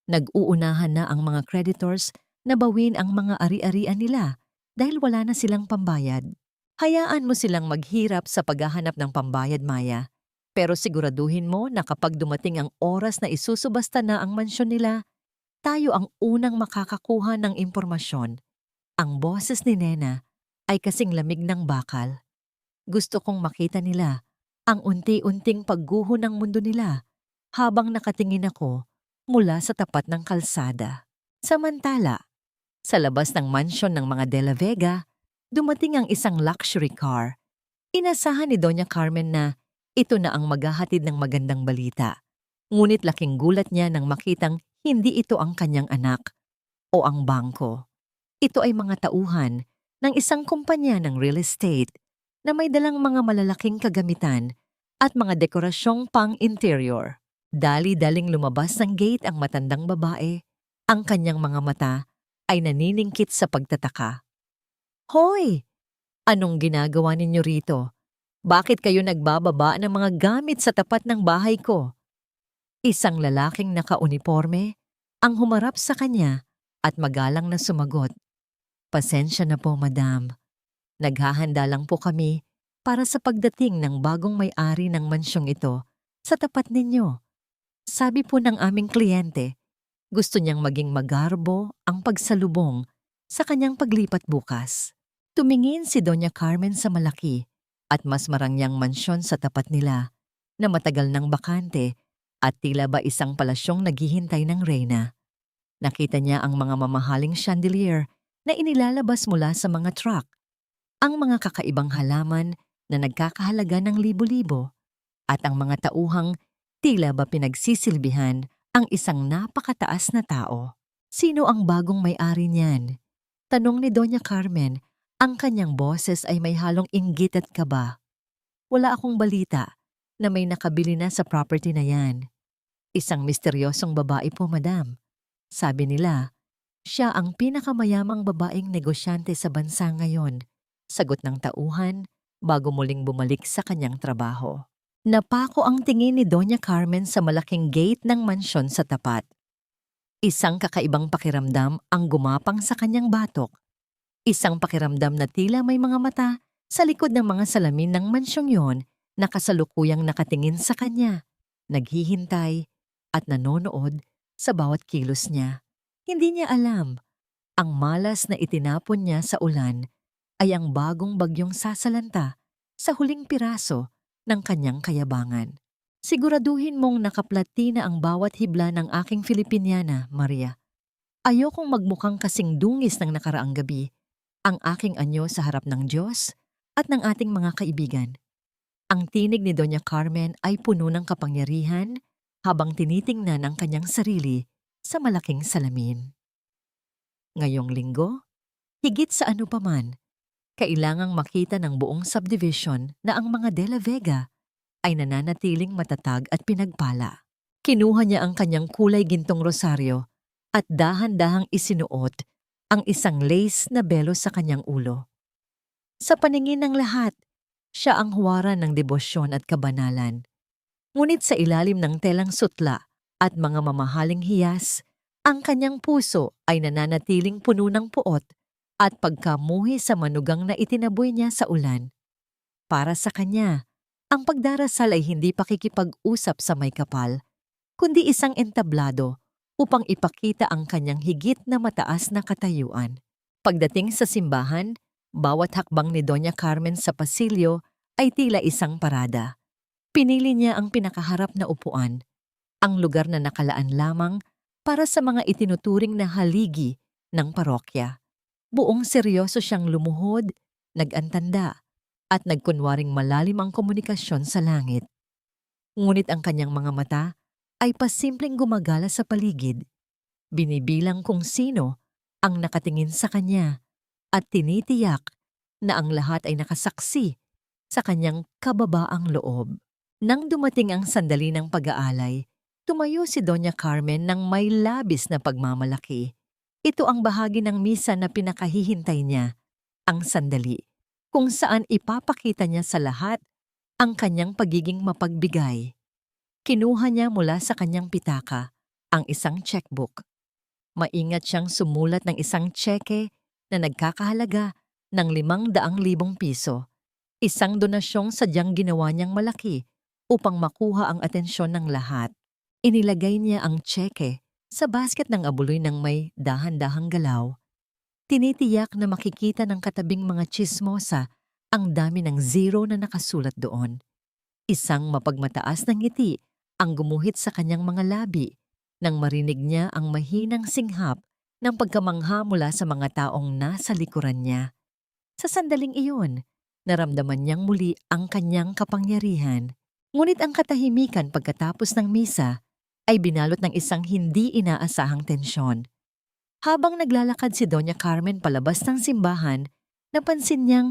Nag-uunahan na ang mga creditors na bawin ang mga ari-arian nila dahil wala na silang pambayad. Hayaan mo silang maghirap sa paghahanap ng pambayad, Maya. Pero siguraduhin mo na kapag dumating ang oras na isusubasta na ang mansyon nila, tayo ang unang makakakuha ng impormasyon. Ang boses ni Nena ay kasing lamig ng bakal. Gusto kong makita nila ang unti-unting pagguho ng mundo nila habang nakatingin ako mula sa tapat ng kalsada. Samantala, Sa labas ng mansyon ng mga De La Vega, dumating ang isang luxury car. Inasahan ni Doña Carmen na ito na ang maghahatid ng magandang balita. Ngunit laking gulat niya nang makitang hindi ito ang kanyang anak o ang bangko. Ito ay mga tauhan ng isang kumpanya ng real estate na may dalang mga malalaking kagamitan at mga dekorasyong pang-interior. Dali-daling lumabas ng gate ang matandang babae. Ang kanyang mga mata ay naniningkit sa pagtataka. Hoy! Anong ginagawa ninyo rito? Bakit kayo nagbababa ng mga gamit sa tapat ng bahay ko? Isang lalaking nakauniforme ang humarap sa kanya at magalang na sumagot. Pasensya na po, madam. Naghahanda lang po kami para sa pagdating ng bagong may-ari ng mansyong ito sa tapat ninyo. Sabi po ng aming kliyente, gusto niyang maging magarbo ang pagsalubong sa kanyang paglipat bukas. Tumingin si Doña Carmen sa malaki at mas marangyang mansyon sa tapat nila na matagal ng bakante at tila ba isang palasyong naghihintay ng reyna. Nakita niya ang mga mamahaling chandelier na inilalabas mula sa mga truck, ang mga kakaibang halaman na nagkakahalaga ng libo-libo, at ang mga tauhang tila ba pinagsisilbihan ang isang napakataas na tao. Sino ang bagong may-ari niyan? Tanong ni Doña Carmen. Ang kanyang boses ay may halong inggit at kaba. Wala akong balita na may nakabili na sa property na yan. Isang misteryosong babae po, madam. Sabi nila, siya ang pinakamayamang babaeng negosyante sa bansa ngayon, sagot ng tauhan bago muling bumalik sa kanyang trabaho. Napako ang tingin ni Doña Carmen sa malaking gate ng mansyon sa tapat. Isang kakaibang pakiramdam ang gumapang sa kanyang batok. Isang pakiramdam na tila may mga mata sa likod ng mga salamin ng mansyong yon na kasalukuyang nakatingin sa kanya, naghihintay at nanonood sa bawat kilos niya. Hindi niya alam, ang malas na itinapon niya sa ulan ay ang bagong bagyong sasalanta sa huling piraso ng kanyang kayabangan. Siguraduhin mong nakaplati na ang bawat hibla ng aking Filipiniana, Maria. Ayokong magmukhang kasing dungis ng nakaraang gabi ang aking anyo sa harap ng Diyos at ng ating mga kaibigan. Ang tinig ni Doña Carmen ay puno ng kapangyarihan habang tinitingnan ang kanyang sarili sa malaking salamin. Ngayong linggo, higit sa ano paman, kailangang makita ng buong subdivision na ang mga De La Vega ay nananatiling matatag at pinagpala. Kinuha niya ang kanyang kulay gintong rosaryo at dahan-dahang isinuot ang isang lace na belo sa kanyang ulo. Sa paningin ng lahat, siya ang huwaran ng debosyon at kabanalan. Ngunit sa ilalim ng telang sutla at mga mamahaling hiyas, ang kanyang puso ay nananatiling puno ng puot at pagkamuhi sa manugang na itinaboy niya sa ulan. Para sa kanya, ang pagdarasal ay hindi pakikipag-usap sa may kapal, kundi isang entablado upang ipakita ang kanyang higit na mataas na katayuan. Pagdating sa simbahan, bawat hakbang ni Doña Carmen sa pasilyo ay tila isang parada. Pinili niya ang pinakaharap na upuan, ang lugar na nakalaan lamang para sa mga itinuturing na haligi ng parokya. Buong seryoso siyang lumuhod, nag-antanda, at nagkunwaring malalim ang komunikasyon sa langit. Ngunit ang kanyang mga mata ay pasimpleng gumagala sa paligid. Binibilang kung sino ang nakatingin sa kanya at tinitiyak na ang lahat ay nakasaksi sa kanyang kababaang loob. Nang dumating ang sandali ng pag-aalay, tumayo si Doña Carmen ng may labis na pagmamalaki. Ito ang bahagi ng misa na pinakahihintay niya, ang sandali, kung saan ipapakita niya sa lahat ang kanyang pagiging mapagbigay. Kinuha niya mula sa kanyang pitaka ang isang checkbook. Maingat siyang sumulat ng isang tseke na nagkakahalaga ng 500,000 piso. Isang donasyong sadyang ginawa niyang malaki upang makuha ang atensyon ng lahat. Inilagay niya ang tseke sa basket ng abuloy ng may dahan-dahang galaw. Tinitiyak na makikita ng katabing mga tsismosa ang dami ng zero na nakasulat doon. Isang mapagmataas na ngiti ang gumuhit sa kanyang mga labi nang marinig niya ang mahinang singhap ng pagkamangha mula sa mga taong nasa likuran niya. Sa sandaling iyon, naramdaman niyang muli ang kanyang kapangyarihan. Ngunit ang katahimikan pagkatapos ng misa ay binalot ng isang hindi inaasahang tensyon. Habang naglalakad si Doña Carmen palabas ng simbahan, napansin niyang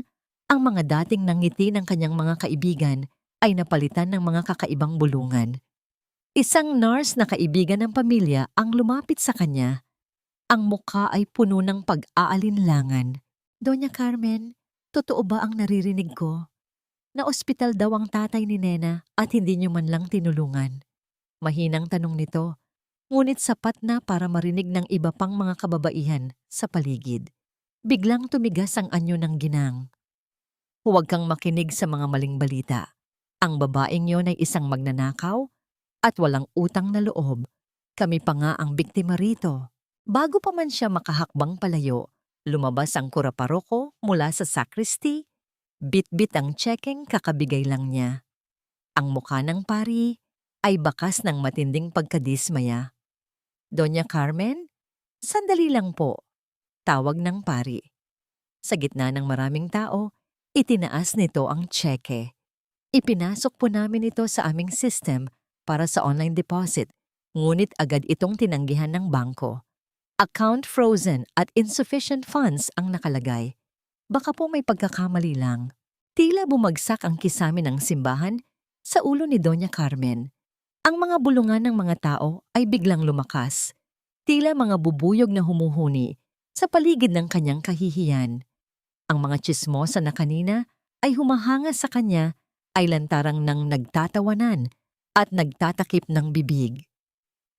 ang mga dating nangiti ng kanyang mga kaibigan ay napalitan ng mga kakaibang bulungan. Isang nurse na kaibigan ng pamilya ang lumapit sa kanya. Ang mukha ay puno ng pag-aalinlangan. Doña Carmen, totoo ba ang naririnig ko? Na ospital daw ang tatay ni Nena at hindi niyo man lang tinulungan. Mahinang tanong nito, ngunit sapat na para marinig ng iba pang mga kababaihan sa paligid. Biglang tumigas ang anyo ng ginang. Huwag kang makinig sa mga maling balita. Ang babaeng yon ay isang magnanakaw at walang utang na loob. Kami pa nga ang biktima rito. Bago pa man siya makahakbang palayo, lumabas ang kuraparoko mula sa sacristy. Bit-bit ang checking kakabigay lang niya. Ang mukha ng pari ay bakas ng matinding pagkadismaya. Doña Carmen, sandali lang po. Tawag ng pari. Sa gitna ng maraming tao, itinaas nito ang tseke. Ipinasok po namin ito sa aming system para sa online deposit, ngunit agad itong tinanggihan ng bangko. Account frozen at insufficient funds ang nakalagay. Baka po may pagkakamali lang. Tila bumagsak ang kisame ng simbahan sa ulo ni Doña Carmen. Ang mga bulungan ng mga tao ay biglang lumakas. Tila mga bubuyog na humuhuni sa paligid ng kanyang kahihiyan. Ang mga tsismosa na kanina ay humahanga sa kanya ay lantarang nang nagtatawanan at nagtatakip ng bibig.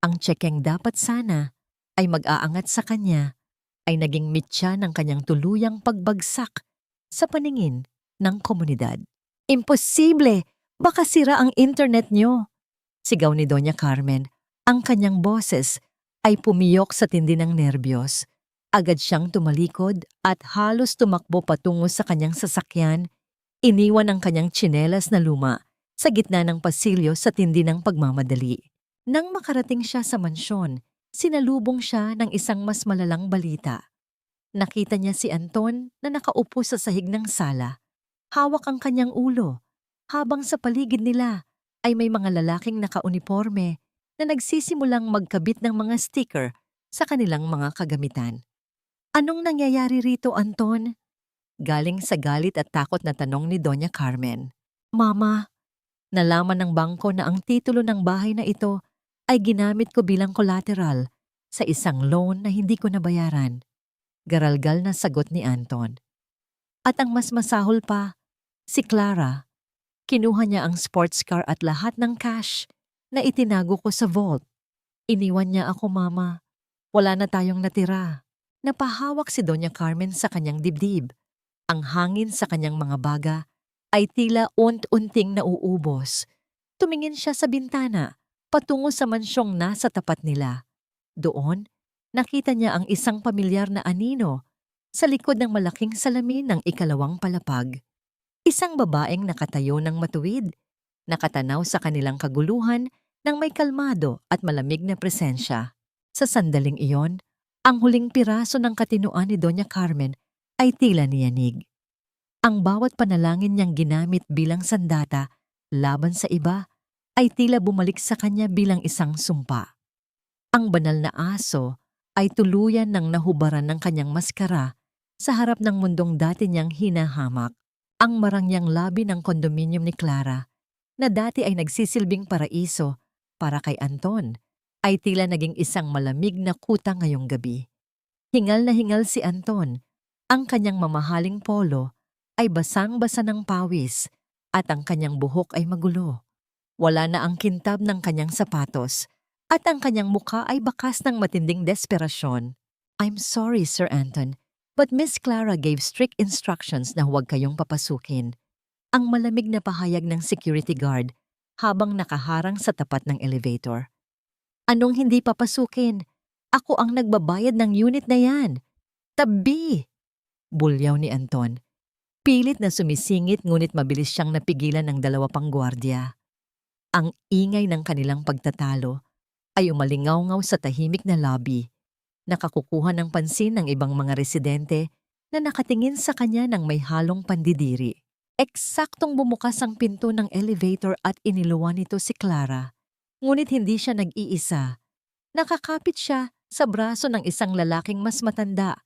Ang tsekeng dapat sana ay mag-aangat sa kanya ay naging mitya ng kanyang tuluyang pagbagsak sa paningin ng komunidad. Imposible! Baka sira ang internet niyo! Sigaw ni Doña Carmen. Ang kanyang boses ay pumiyok sa tindi ng nerbiyos. Agad siyang tumalikod at halos tumakbo patungo sa kanyang sasakyan. Iniwan ang kanyang tsinelas na luma sa gitna ng pasilyo sa tindi ng pagmamadali. Nang makarating siya sa mansyon, sinalubong siya ng isang mas malalang balita. Nakita niya si Anton na nakaupo sa sahig ng sala. Hawak ang kanyang ulo, habang sa paligid nila ay may mga lalaking nakauniforme na nagsisimulang magkabit ng mga sticker sa kanilang mga kagamitan. Anong nangyayari rito, Anton? Galing sa galit at takot na tanong ni Doña Carmen. Mama, nalaman ng bangko na ang titulo ng bahay na ito ay ginamit ko bilang collateral sa isang loan na hindi ko nabayaran. Garalgal na sagot ni Anton. At ang mas masahol pa, si Clara. Kinuha niya ang sports car at lahat ng cash na itinago ko sa vault. Iniwan niya ako, Mama. Wala na tayong natira. Napahawak si Doña Carmen sa kanyang dibdib. Ang hangin sa kanyang mga baga ay tila unt-unting nauubos. Tumingin siya sa bintana, patungo sa mansyong nasa tapat nila. Doon, nakita niya ang isang pamilyar na anino sa likod ng malaking salamin ng ikalawang palapag. Isang babaeng nakatayo ng matuwid, nakatanaw sa kanilang kaguluhan ng may kalmado at malamig na presensya. Sa sandaling iyon, ang huling piraso ng katinuan ni Doña Carmen ay tila niyanig. Ang bawat panalangin niyang ginamit bilang sandata laban sa iba ay tila bumalik sa kanya bilang isang sumpa. Ang banal na aso ay tuluyan ng nahubaran ng kanyang maskara sa harap ng mundong dati niyang hinahamak. Ang marangyang labi ng kondominium ni Clara, na dati ay nagsisilbing paraiso para kay Anton, ay tila naging isang malamig na kuta ngayong gabi. Hingal na hingal si Anton. Ang kanyang mamahaling polo ay basang-basa ng pawis at ang kanyang buhok ay magulo. Wala na ang kintab ng kanyang sapatos at ang kanyang mukha ay bakas ng matinding desperasyon. I'm sorry, Sir Anton, but Miss Clara gave strict instructions na huwag kayong papasukin. Ang malamig na pahayag ng security guard habang nakaharang sa tapat ng elevator. Anong hindi papasukin? Ako ang nagbabayad ng unit na yan. Tabi! Bulyaw ni Anton. Pilit na sumisingit ngunit mabilis siyang napigilan ng dalawa pang gwardiya. Ang ingay ng kanilang pagtatalo ay umalingaw-ngaw sa tahimik na lobby. Nakakukuha ng pansin ng ibang mga residente na nakatingin sa kanya ng may halong pandidiri. Eksaktong bumukas ang pinto ng elevator at iniluwan nito si Clara. Ngunit hindi siya nag-iisa. Nakakapit siya sa braso ng isang lalaking mas matanda.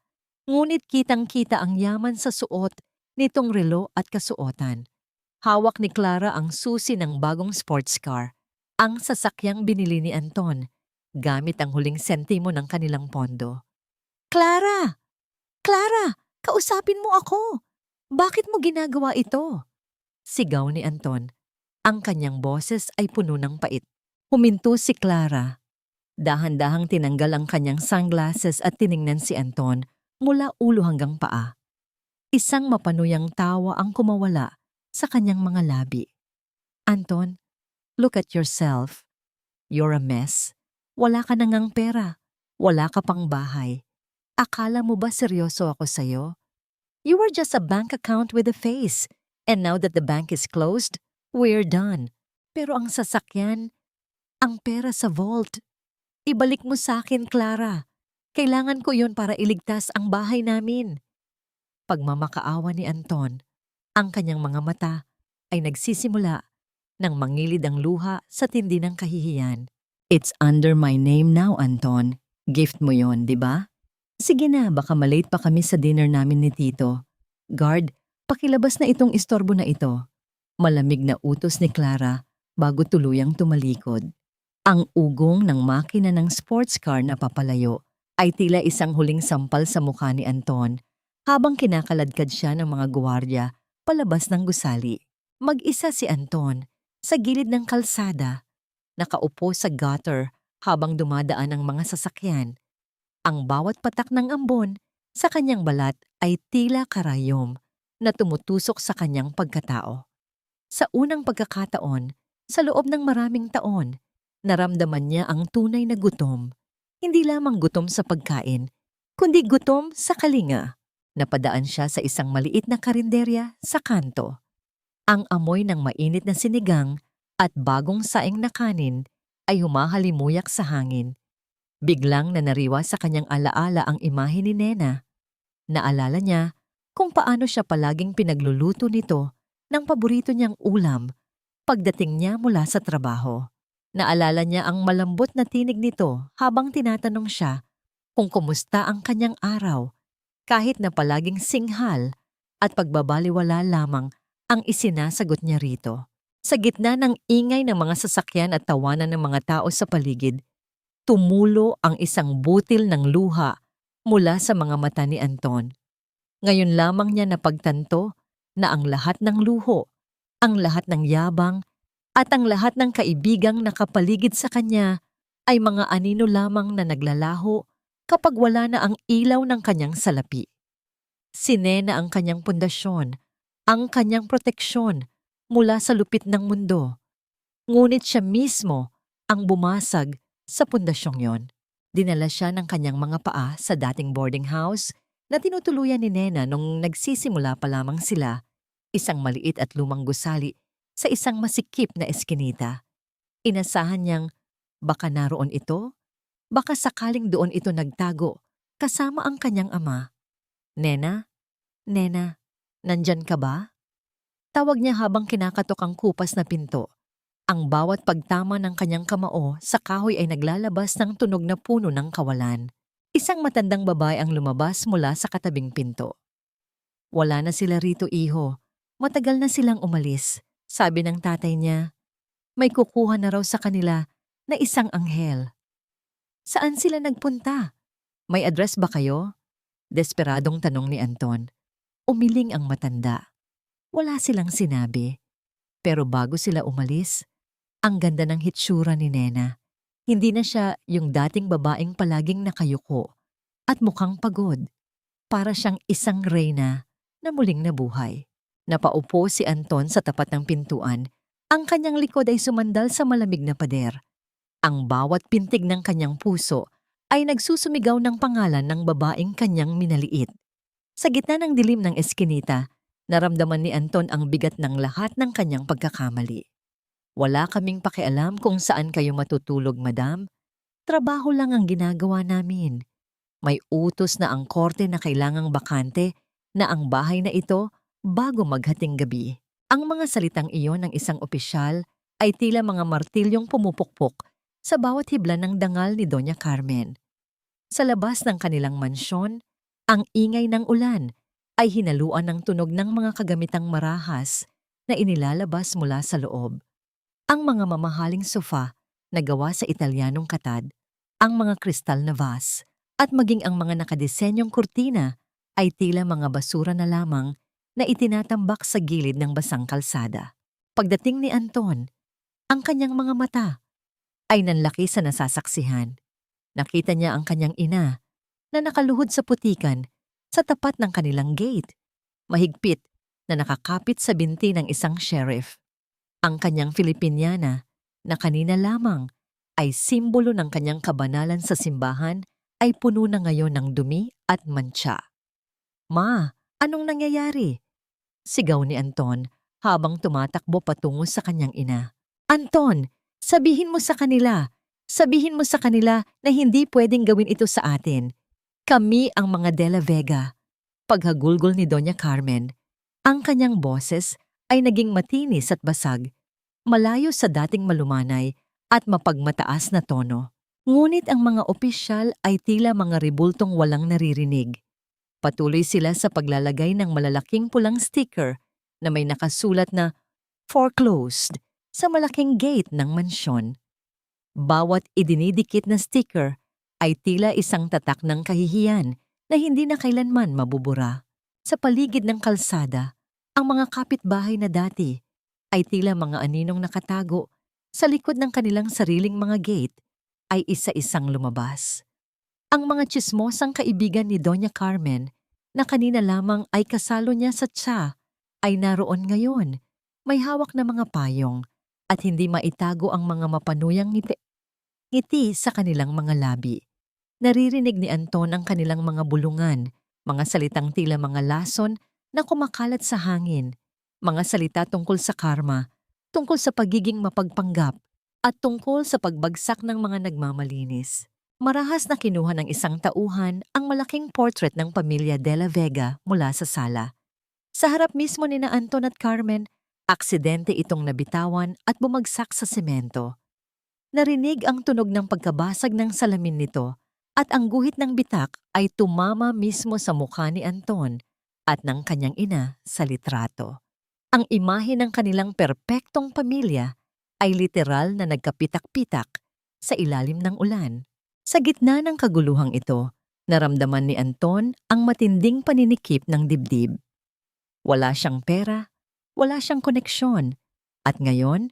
Ngunit kitang-kita ang yaman sa suot nitong relo at kasuotan. Hawak ni Clara ang susi ng bagong sports car, ang sasakyang binili ni Anton, gamit ang huling sentimo ng kanilang pondo. Clara! Clara! Kausapin mo ako! Bakit mo ginagawa ito? Sigaw ni Anton. Ang kanyang boses ay puno ng pait. Huminto si Clara. Dahan-dahang tinanggal ang kanyang sungglasses at tiningnan si Anton mula ulo hanggang paa. Isang mapanuyang tawa ang kumawala sa kanyang mga labi. Anton, look at yourself. You're a mess. Wala ka na ngang pera. Wala ka pang bahay. Akala mo ba seryoso ako sa'yo? You were just a bank account with a face. And now that the bank is closed, we're done. Pero ang sasakyan, ang pera sa vault. Ibalik mo sa akin, Clara. Kailangan ko yon para iligtas ang bahay namin. Pagmamakaawa ni Anton, ang kanyang mga mata ay nagsisimula nang mangilid ang luha sa tindi ng kahihiyan. It's under my name now, Anton. Gift mo yon, di ba? Sige na, baka malate pa kami sa dinner namin ni Tito. Guard, pakilabas na itong istorbo na ito. Malamig na utos ni Clara bago tuluyang tumalikod. Ang ugong ng makina ng sports car na papalayo ay tila isang huling sampal sa mukha ni Anton habang kinakaladkad siya ng mga gwardiya palabas ng gusali. Mag-isa si Anton sa gilid ng kalsada, nakaupo sa gutter habang dumadaan ang mga sasakyan. Ang bawat patak ng ambon sa kanyang balat ay tila karayom na tumutusok sa kanyang pagkatao. Sa unang pagkakataon, sa loob ng maraming taon, naramdaman niya ang tunay na gutom. Hindi lamang gutom sa pagkain, kundi gutom sa kalinga. Napadaan siya sa isang maliit na karinderya sa kanto. Ang amoy ng mainit na sinigang at bagong saing na kanin ay humahalimuyak sa hangin. Biglang nanariwa sa kanyang alaala ang imahe ni Nena. Naalala niya kung paano siya palaging pinagluluto nito ng paborito niyang ulam pagdating niya mula sa trabaho. Naalala niya ang malambot na tinig nito habang tinatanong siya kung kumusta ang kanyang araw, kahit na palaging singhal at pagbabaliwala lamang ang isinasagot niya rito. Sa gitna ng ingay ng mga sasakyan at tawanan ng mga tao sa paligid, tumulo ang isang butil ng luha mula sa mga mata ni Anton. Ngayon lamang niya napagtanto na ang lahat ng luho, ang lahat ng yabang, at ang lahat ng kaibigang nakapaligid sa kanya ay mga anino lamang na naglalaho kapag wala na ang ilaw ng kanyang salapi. Si Nena ang kanyang pundasyon, ang kanyang proteksyon mula sa lupit ng mundo. Ngunit siya mismo ang bumasag sa pundasyong yon. Dinala siya ng kanyang mga paa sa dating boarding house na tinutuluyan ni Nena nung nagsisimula pa lamang sila, isang maliit at lumang gusali sa isang masikip na eskinita. Inasahan niyang baka naroon ito, baka sakaling doon ito nagtago kasama ang kanyang ama. Nena? Nena, nandyan ka ba? Tawag niya habang kinakatok ang kupas na pinto. Ang bawat pagtama ng kanyang kamao sa kahoy ay naglalabas ng tunog na puno ng kawalan. Isang matandang babae ang lumabas mula sa katabing pinto. Wala na sila rito, iho. Matagal na silang umalis. Sabi ng tatay niya, may kukuha na raw sa kanila na isang anghel. Saan sila nagpunta? May address ba kayo? Desperadong tanong ni Anton. Umiling ang matanda. Wala silang sinabi. Pero bago sila umalis, ang ganda ng hitsura ni Nena. Hindi na siya yung dating babaeng palaging nakayuko at mukhang pagod. Para siyang isang reyna na muling nabuhay. Napaupo si Anton sa tapat ng pintuan. Ang kanyang likod ay sumandal sa malamig na pader. Ang bawat pintig ng kanyang puso ay nagsusumigaw ng pangalan ng babaeng kanyang minaliit. Sa gitna ng dilim ng eskinita, naramdaman ni Anton ang bigat ng lahat ng kanyang pagkakamali. Wala kaming pakialam kung saan kayo matutulog, madam. Trabaho lang ang ginagawa namin. May utos na ang korte na kailangang bakante na ang bahay na ito bago maghating gabi. Ang mga salitang iyon ng isang opisyal ay tila mga martilyong pumupukpok sa bawat hibla ng dangal ni Doña Carmen. Sa labas ng kanilang mansyon, ang ingay ng ulan ay hinaluan ng tunog ng mga kagamitang marahas na inilalabas mula sa loob. Ang mga mamahaling sofa na gawa sa Italianong katad, ang mga kristal na vase, at maging ang mga nakadesenyong kurtina ay tila mga basura na lamang na itinatambak sa gilid ng basang kalsada. Pagdating ni Anton, ang kanyang mga mata ay nanlaki sa nasasaksihan. Nakita niya ang kanyang ina na nakaluhod sa putikan sa tapat ng kanilang gate, mahigpit na nakakapit sa binti ng isang sheriff. Ang kanyang Filipiniana na kanina lamang ay simbolo ng kanyang kabanalan sa simbahan ay puno na ngayon ng dumi at mantsa. "Ma, anong nangyayari?" Sigaw ni Anton habang tumatakbo patungo sa kanyang ina. "Anton, sabihin mo sa kanila! Sabihin mo sa kanila na hindi pwedeng gawin ito sa atin. Kami ang mga De La Vega." Paghagulgol ni Doña Carmen, ang kanyang boses ay naging matinis at basag, malayo sa dating malumanay at mapagmataas na tono. Ngunit ang mga opisyal ay tila mga ribultong walang naririnig. Patuloy sila sa paglalagay ng malalaking pulang sticker na may nakasulat na "Foreclosed" sa malaking gate ng mansyon. Bawat idinidikit na sticker ay tila isang tatak ng kahihiyan na hindi na kailanman mabubura. Sa paligid ng kalsada, ang mga kapitbahay na dati ay tila mga aninong nakatago sa likod ng kanilang sariling mga gate ay isa-isang lumabas. Ang mga tsismosang kaibigan ni Doña Carmen na kanina lamang ay kasalo niya sa tsa ay naroon ngayon. May hawak na mga payong at hindi maitago ang mga mapanuyang ngiti sa kanilang mga labi. Naririnig ni Anton ang kanilang mga bulungan, mga salitang tila mga lason na kumakalat sa hangin, mga salita tungkol sa karma, tungkol sa pagiging mapagpanggap, at tungkol sa pagbagsak ng mga nagmamalinis. Marahas na kinuha ng isang tauhan ang malaking portrait ng pamilya De La Vega mula sa sala. Sa harap mismo ni na Anton at Carmen, aksidente itong nabitawan at bumagsak sa semento. Narinig ang tunog ng pagkabasag ng salamin nito at ang guhit ng bitak ay tumama mismo sa mukha ni Anton at ng kanyang ina sa litrato. Ang imahe ng kanilang perpektong pamilya ay literal na nagkapitak-pitak sa ilalim ng ulan. Sa gitna ng kaguluhang ito, naramdaman ni Anton ang matinding paninikip ng dibdib. Wala siyang pera, wala siyang koneksyon, at ngayon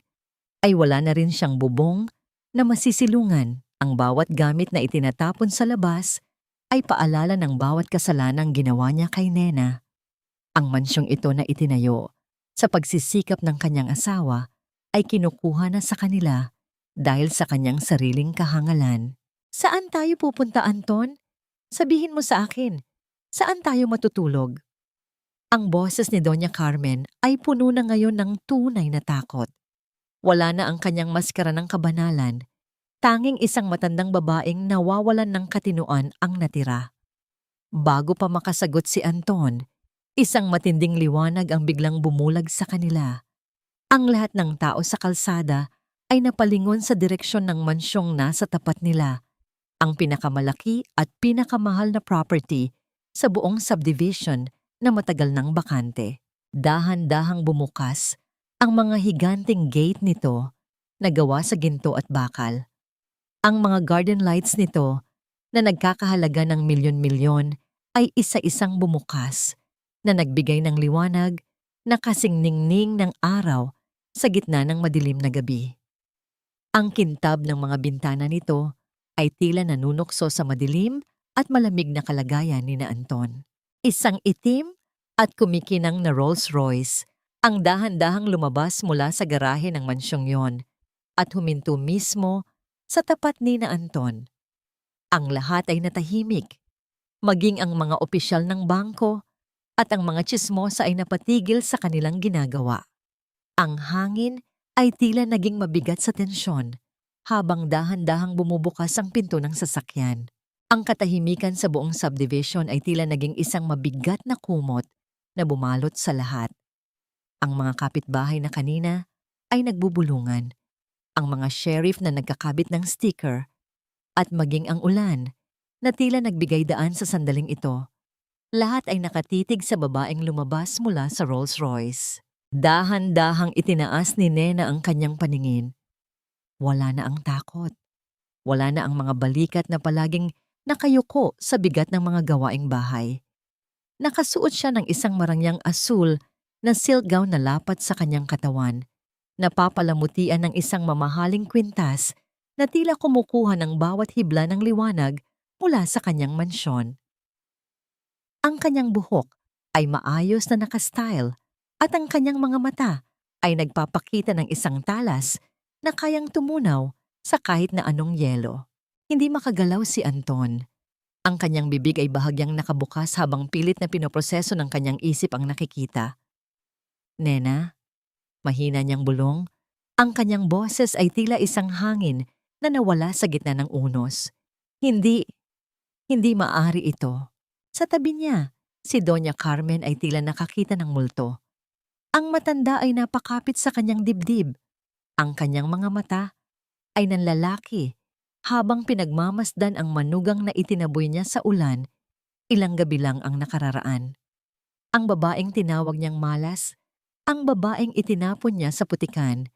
ay wala na rin siyang bubong na masisilungan. Ang bawat gamit na itinatapon sa labas ay paalala ng bawat kasalanang ginawa niya kay Nena. Ang mansyong ito na itinayo sa pagsisikap ng kanyang asawa ay kinukuha na sa kanila dahil sa kanyang sariling kahangalan. "Saan tayo pupunta, Anton? Sabihin mo sa akin, saan tayo matutulog?" Ang boses ni Doña Carmen ay puno na ngayon ng tunay na takot. Wala na ang kanyang maskara ng kabanalan. Tanging isang matandang babaeng nawawalan ng katinuan ang natira. Bago pa makasagot si Anton, isang matinding liwanag ang biglang bumulag sa kanila. Ang lahat ng tao sa kalsada ay napalingon sa direksyon ng mansyong nasa tapat nila, ang pinakamalaki at pinakamahal na property sa buong subdivision na matagal nang bakante. Dahan-dahang bumukas ang mga higanting gate nito na gawa sa ginto at bakal. Ang mga garden lights nito na nagkakahalaga ng milyon-milyon ay isa-isang bumukas na nagbigay ng liwanag na kasing ningning ng araw sa gitna ng madilim na gabi. Ang kintab ng mga bintana nito ay tila nanunukso sa madilim at malamig na kalagayan ni na Anton. Isang itim at kumikinang na Rolls Royce ang dahan-dahang lumabas mula sa garahe ng mansyong yon at huminto mismo sa tapat ni na Anton. Ang lahat ay natahimik, maging ang mga opisyal ng bangko at ang mga tsismosa ay napatigil sa kanilang ginagawa. Ang hangin ay tila naging mabigat sa tensyon habang dahan-dahang bumubukas ang pinto ng sasakyan. Ang katahimikan sa buong subdivision ay tila naging isang mabigat na kumot na bumalot sa lahat. Ang mga kapitbahay na kanina ay nagbubulungan, ang mga sheriff na nagkakabit ng sticker, at maging ang ulan na tila nagbigay daan sa sandaling ito. Lahat ay nakatitig sa babaeng lumabas mula sa Rolls Royce. Dahan-dahang itinaas ni Nena ang kanyang paningin. Wala na ang takot. Wala na ang mga balikat na palaging nakayuko sa bigat ng mga gawaing bahay. Nakasuot siya ng isang marangyang asul na silk gown na lapat sa kanyang katawan. Napapalamutian ng isang mamahaling kwintas na tila kumukuha ng bawat hibla ng liwanag mula sa kanyang mansyon. Ang kanyang buhok ay maayos na nakastyle at ang kanyang mga mata ay nagpapakita ng isang talas na kayang tumunaw sa kahit na anong yelo. Hindi makagalaw si Anton. Ang kanyang bibig ay bahagyang nakabukas habang pilit na pinoproseso ng kanyang isip ang nakikita. Nena, mahina niyang bulong. Ang kanyang boses ay tila isang hangin na nawala sa gitna ng unos. Hindi maaari ito. Sa tabi niya, si Doña Carmen ay tila nakakita ng multo. Ang matanda ay napakapit sa kanyang dibdib. Ang kanyang mga mata ay nanlalaki habang pinagmamasdan ang manugang na itinaboy niya sa ulan, ilang gabi lang ang nakararaan. Ang babaeng tinawag niyang malas, ang babaeng itinapon niya sa putikan,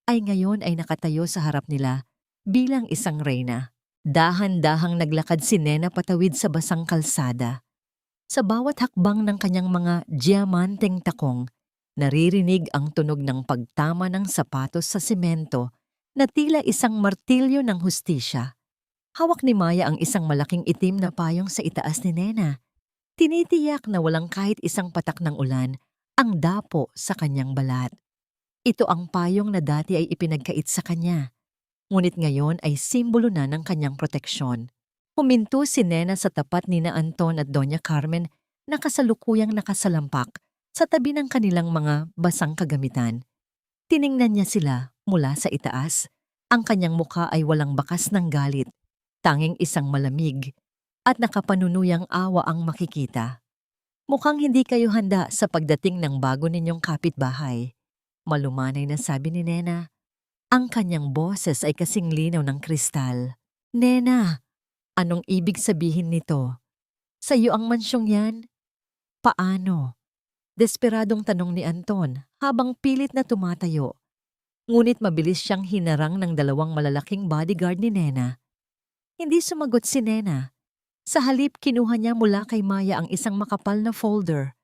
ay ngayon ay nakatayo sa harap nila bilang isang reyna. Dahan-dahang naglakad si Nena patawid sa basang kalsada. Sa bawat hakbang ng kanyang mga diamanteng takong, naririnig ang tunog ng pagtama ng sapatos sa semento na tila isang martilyo ng hustisya. Hawak ni Maya ang isang malaking itim na payong sa itaas ni Nena. Tinitiyak na walang kahit isang patak ng ulan ang dapo sa kanyang balat. Ito ang payong na dati ay ipinagkait sa kanya, ngunit ngayon ay simbolo na ng kanyang proteksyon. Huminto si Nena sa tapat ni na Anton at Doña Carmen na kasalukuyang nakasalampak sa tabi ng kanilang mga basang kagamitan. Tiningnan niya sila mula sa itaas. Ang kanyang mukha ay walang bakas ng galit, tanging isang malamig at nakapanunuyang awa ang makikita. Mukhang hindi kayo handa sa pagdating ng bago ninyong kapitbahay. Malumanay na sabi ni Nena. Ang kanyang boses ay kasing linaw ng kristal. Nena, anong ibig sabihin nito? Sa iyo ang mansyong yan? Paano? Desperadong tanong ni Anton habang pilit na tumatayo. Ngunit mabilis siyang hinarang ng dalawang malalaking bodyguard ni Nena. Hindi sumagot si Nena. Sa halip kinuha niya mula kay Maya ang isang makapal na folder.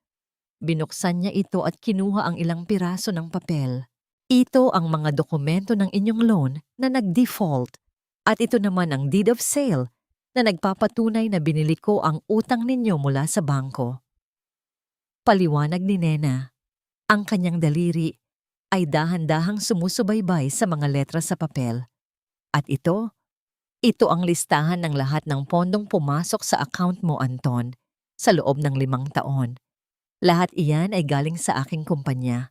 Binuksan niya ito at kinuha ang ilang piraso ng papel. Ito ang mga dokumento ng inyong loan na nag-default at ito naman ang deed of sale na nagpapatunay na binili ko ang utang ninyo mula sa bangko. Paliwanag ni Nena. Ang kanyang daliri ay dahan-dahang sumusubaybay sa mga letra sa papel. At ito ang listahan ng lahat ng pondong pumasok sa account mo, Anton, sa loob ng 5 taon. Lahat iyan ay galing sa aking kumpanya.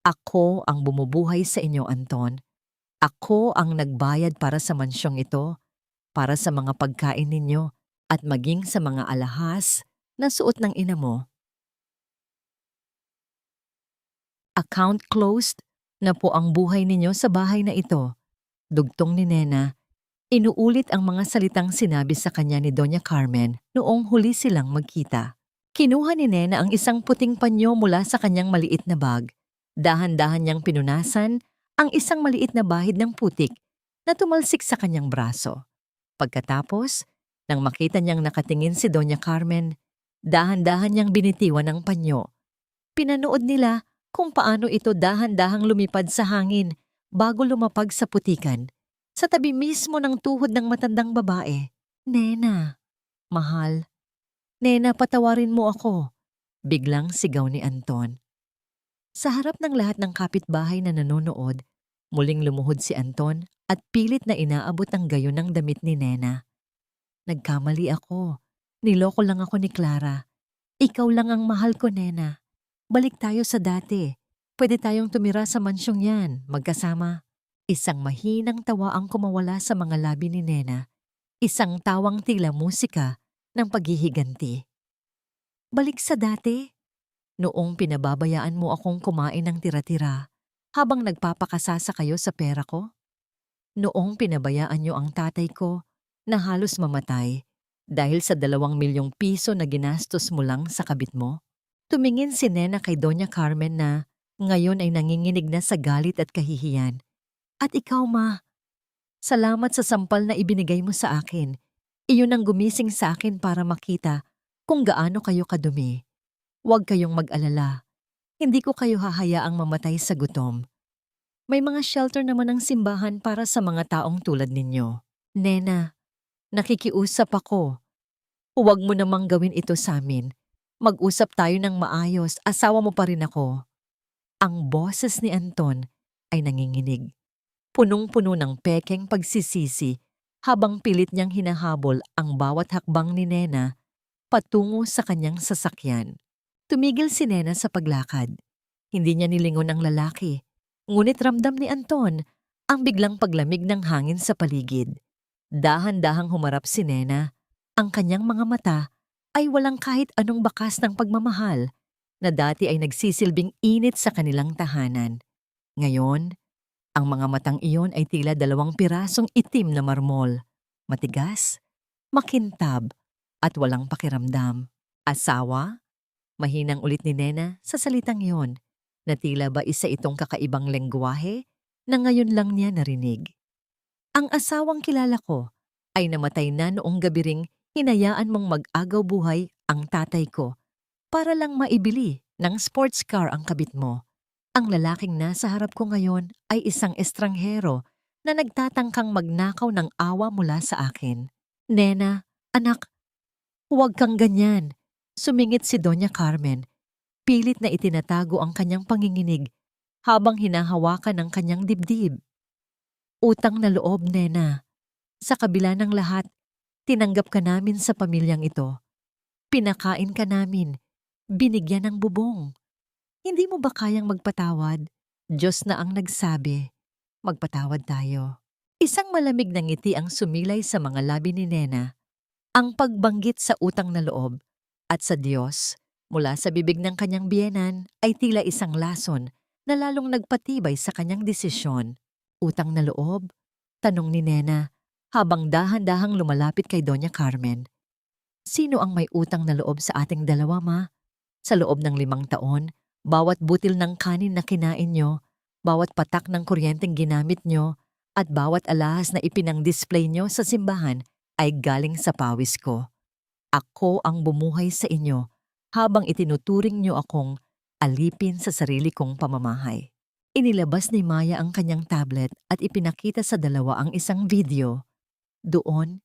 Ako ang bumubuhay sa inyo, Anton. Ako ang nagbayad para sa mansyong ito, para sa mga pagkain ninyo, at maging sa mga alahas na suot ng ina mo. Account closed na po ang buhay ninyo sa bahay na ito. Dugtong ni Nena, inuulit ang mga salitang sinabi sa kanya ni Doña Carmen noong huli silang magkita. Kinuha ni Nena ang isang puting panyo mula sa kanyang maliit na bag. Dahan-dahan niyang pinunasan ang isang maliit na bahid ng putik na tumalsik sa kanyang braso. Pagkatapos, nang makita niyang nakatingin si Doña Carmen, dahan-dahan niyang binitiwan ang panyo. Pinanood nila kung paano ito dahan-dahang lumipad sa hangin bago lumapag sa putikan, sa tabi mismo ng tuhod ng matandang babae. Nena, mahal. Nena, patawarin mo ako. Biglang sigaw ni Anton. Sa harap ng lahat ng kapitbahay na nanonood, muling lumuhod si Anton at pilit na inaabot ang gayon ng damit ni Nena. Nagkamali ako. Niloko lang ako ni Clara. Ikaw lang ang mahal ko, Nena. Balik tayo sa dati. Pwede tayong tumira sa mansyong yan, magkasama. Isang mahinang tawa ang kumawala sa mga labi ni Nena. Isang tawang tila musika ng paghihiganti. Balik sa dati, noong pinababayaan mo akong kumain ng tira-tira habang nagpapakasasa kayo sa pera ko. Noong pinabayaan niyo ang tatay ko na halos mamatay dahil sa 2 milyong piso na ginastos mo lang sa kabit mo. Tumingin si Nena kay Doña Carmen na ngayon ay nanginginig na sa galit at kahihiyan. At ikaw, Ma, salamat sa sampal na ibinigay mo sa akin. Iyon ang gumising sa akin para makita kung gaano kayo kadumi. Huwag kayong mag-alala. Hindi ko kayo hahayaang mamatay sa gutom. May mga shelter naman ng simbahan para sa mga taong tulad ninyo. Nena, nakikiusap ako. Huwag mo namang gawin ito sa amin. Mag-usap tayo ng maayos, asawa mo pa rin ako. Ang boses ni Anton ay nanginginig. Punong-puno ng pekeng pagsisisi habang pilit niyang hinahabol ang bawat hakbang ni Nena patungo sa kanyang sasakyan. Tumigil si Nena sa paglakad. Hindi niya nilingon ang lalaki. Ngunit ramdam ni Anton ang biglang paglamig ng hangin sa paligid. Dahan-dahang humarap si Nena. Ang kanyang mga mata ay walang kahit anong bakas ng pagmamahal na dati ay nagsisilbing init sa kanilang tahanan. Ngayon, ang mga matang iyon ay tila 2 pirasong itim na marmol. Matigas, makintab, at walang pakiramdam. Asawa? Mahinang ulit ni Nena sa salitang iyon na tila ba isa itong kakaibang lengguwahe na ngayon lang niya narinig. Ang asawang kilala ko ay namatay na noong gabi ring hinayaan mong mag-agaw buhay ang tatay ko para lang maibili ng sports car ang kabit mo. Ang lalaking nasa harap ko ngayon ay isang estranghero na nagtatangkang magnakaw ng awa mula sa akin. Nena, anak, huwag kang ganyan. Sumingit si Doña Carmen. Pilit na itinatago ang kanyang panginginig habang hinahawakan ng kanyang dibdib. Utang na loob, Nena. Sa kabila ng lahat, tinanggap ka namin sa pamilyang ito. Pinakain ka namin. Binigyan ng bubong. Hindi mo ba kayang magpatawad? Diyos na ang nagsabi. Magpatawad tayo. Isang malamig na ngiti ang sumilay sa mga labi ni Nena. Ang pagbanggit sa utang na loob at sa Diyos mula sa bibig ng kanyang biyenan ay tila isang lason na lalong nagpatibay sa kanyang desisyon. Utang na loob? Tanong ni Nena habang dahan-dahang lumalapit kay Doña Carmen. Sino ang may utang na loob sa ating dalawa, Ma? Sa loob ng 5 taon, bawat butil ng kanin na kinain nyo, bawat patak ng kuryenteng ginamit nyo, at bawat alahas na ipinang-display nyo sa simbahan ay galing sa pawis ko. Ako ang bumuhay sa inyo habang itinuturing nyo akong alipin sa sarili kong pamamahay. Inilabas ni Maya ang kanyang tablet at ipinakita sa dalawa ang isang video. Doon,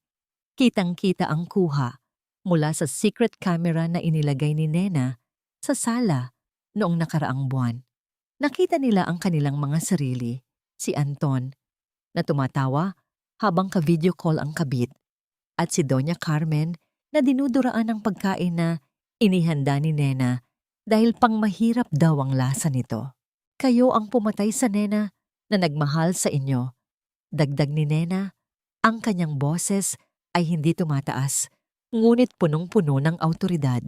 kitang-kita ang kuha mula sa secret camera na inilagay ni Nena sa sala noong nakaraang buwan. Nakita nila ang kanilang mga sarili, si Anton, na tumatawa habang ka-video call ang kabit, at si Doña Carmen na dinuduraan ng pagkain na inihanda ni Nena dahil pangmahirap daw ang lasa nito. Kayo ang pumatay sa Nena na nagmahal sa inyo. Dagdag ni Nena, ang kanyang boses ay hindi tumataas, ngunit punong-puno ng awtoridad.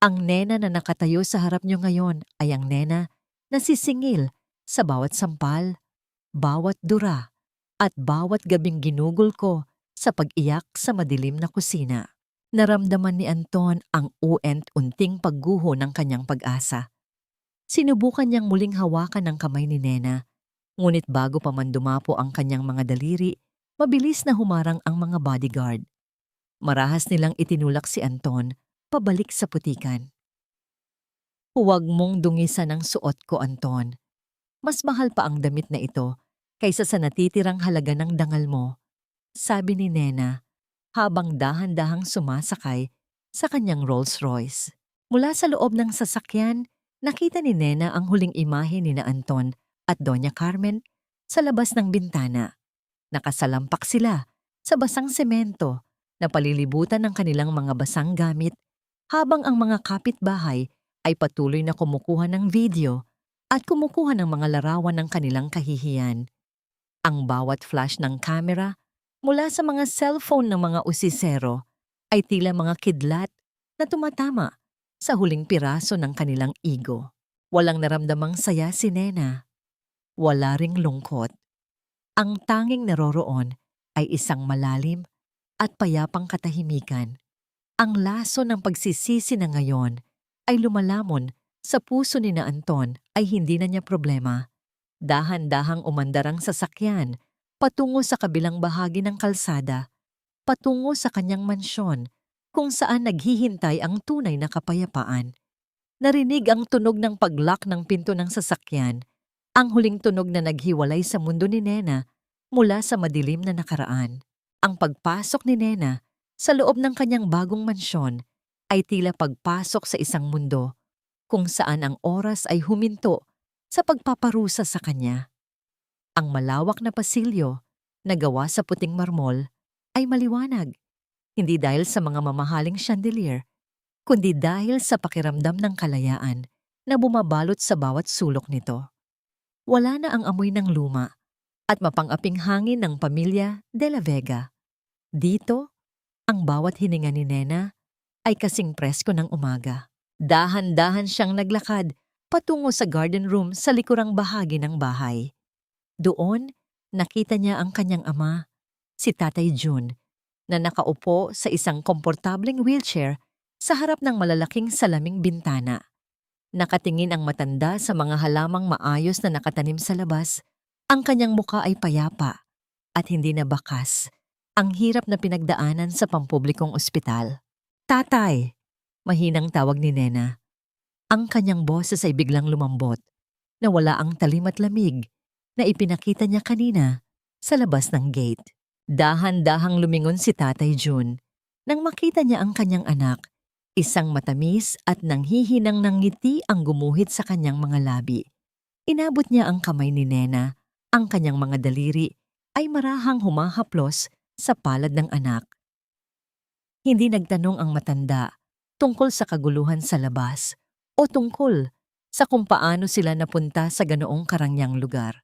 Ang Nena na nakatayo sa harap niyo ngayon ay ang Nena na sisingil sa bawat sampal, bawat dura, at bawat gabing ginugol ko sa pag-iyak sa madilim na kusina. Naramdaman ni Anton ang unting pagguho ng kanyang pag-asa. Sinubukan niyang muling hawakan ang kamay ni Nena, ngunit bago pa man dumapo ang kanyang mga daliri, mabilis na humarang ang mga bodyguard. Marahas nilang itinulak si Anton pabalik sa putikan. Huwag mong dungisan ang suot ko, Anton. Mas mahal pa ang damit na ito kaysa sa natitirang halaga ng dangal mo, sabi ni Nena habang dahan-dahang sumasakay sa kanyang Rolls Royce. Mula sa loob ng sasakyan, nakita ni Nena ang huling imahe ni na Anton at Doña Carmen sa labas ng bintana. Nakasalampak sila sa basang semento na palilibutan ng kanilang mga basang gamit habang ang mga kapitbahay ay patuloy na kumukuha ng video at kumukuha ng mga larawan ng kanilang kahihiyan. Ang bawat flash ng kamera Mula sa mga cellphone ng mga usisero ay tila mga kidlat na tumatama sa huling piraso ng kanilang ego. Walang naramdamang saya si Nena. Wala ring lungkot. Ang tanging naroroon ay isang malalim at payapang katahimikan. Ang laso ng pagsisisi na ngayon ay lumalamon sa puso ni na Anton ay hindi na niya problema. Dahan-dahang umandar ang sasakyan patungo sa kabilang bahagi ng kalsada, patungo sa kanyang mansyon kung saan naghihintay ang tunay na kapayapaan. Narinig ang tunog ng pag-lock ng pinto ng sasakyan, ang huling tunog na naghiwalay sa mundo ni Nena mula sa madilim na nakaraan. Ang pagpasok ni Nena sa loob ng kanyang bagong mansyon ay tila pagpasok sa isang mundo kung saan ang oras ay huminto sa pagpaparusa sa kanya. Ang malawak na pasilyo na gawa sa puting marmol ay maliwanag, hindi dahil sa mga mamahaling chandelier, kundi dahil sa pakiramdam ng kalayaan na bumabalot sa bawat sulok nito. Wala na ang amoy ng luma at mapang-aping hangin ng pamilya de la Vega. Dito, ang bawat hininga ni Nena ay kasing presko ng umaga. Dahan-dahan siyang naglakad patungo sa garden room sa likurang bahagi ng bahay. Doon, nakita niya ang kanyang ama, si Tatay Jun, na nakaupo sa isang komportableng wheelchair sa harap ng malalaking salaming bintana. Nakatingin ang matanda sa mga halamang maayos na nakatanim sa labas. Ang kanyang muka ay payapa at hindi na bakas. Ang hirap na pinagdaanan sa pampublikong ospital. Tatay! Mahinang tawag ni Nena. Ang kanyang boses ay biglang lumambot, na wala ang talim at lamig na ipinakita niya kanina sa labas ng gate. Dahan-dahang lumingon si Tatay Jun nang makita niya ang kanyang anak, isang matamis at nanghihinang ng ngiti ang gumuhit sa kanyang mga labi. Inabot niya ang kamay ni Nena, ang kanyang mga daliri ay marahang humahaplos sa palad ng anak. Hindi nagtanong ang matanda tungkol sa kaguluhan sa labas o tungkol sa kung paano sila napunta sa ganoong karangyang lugar.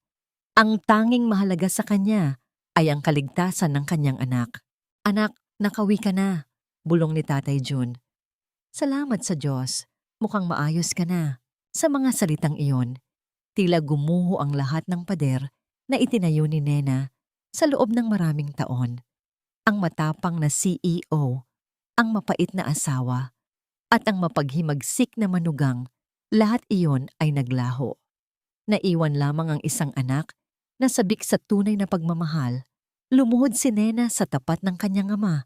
Ang tanging mahalaga sa kanya ay ang kaligtasan ng kanyang anak. Anak, nakawi ka na, bulong ni Tatay Jun. Salamat sa Diyos, mukhang maayos ka na. Sa mga salitang iyon, tila gumuho ang lahat ng pader na itinayo ni Nena sa loob ng maraming taon. Ang matapang na CEO, ang mapait na asawa, at ang mapaghimagsik na manugang, lahat iyon ay naglaho. Naiwan lamang ang isang anak na sabik sa tunay na pagmamahal. Lumuhod si Nena sa tapat ng kanyang ama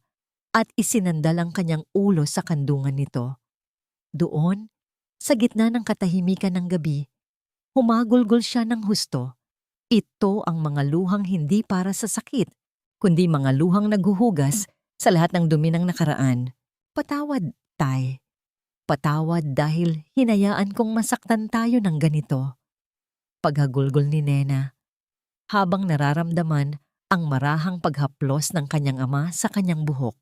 at isinandal ang kanyang ulo sa kandungan nito. Doon, sa gitna ng katahimikan ng gabi, humagulgol siya ng husto. Ito ang mga luhang hindi para sa sakit, kundi mga luhang naghuhugas sa lahat ng dumi ng nakaraan. Patawad, Tay. Patawad dahil hinayaan kong masaktan tayo ng ganito. Paghagulgol ni Nena, habang nararamdaman ang marahang paghaplos ng kanyang ama sa kanyang buhok.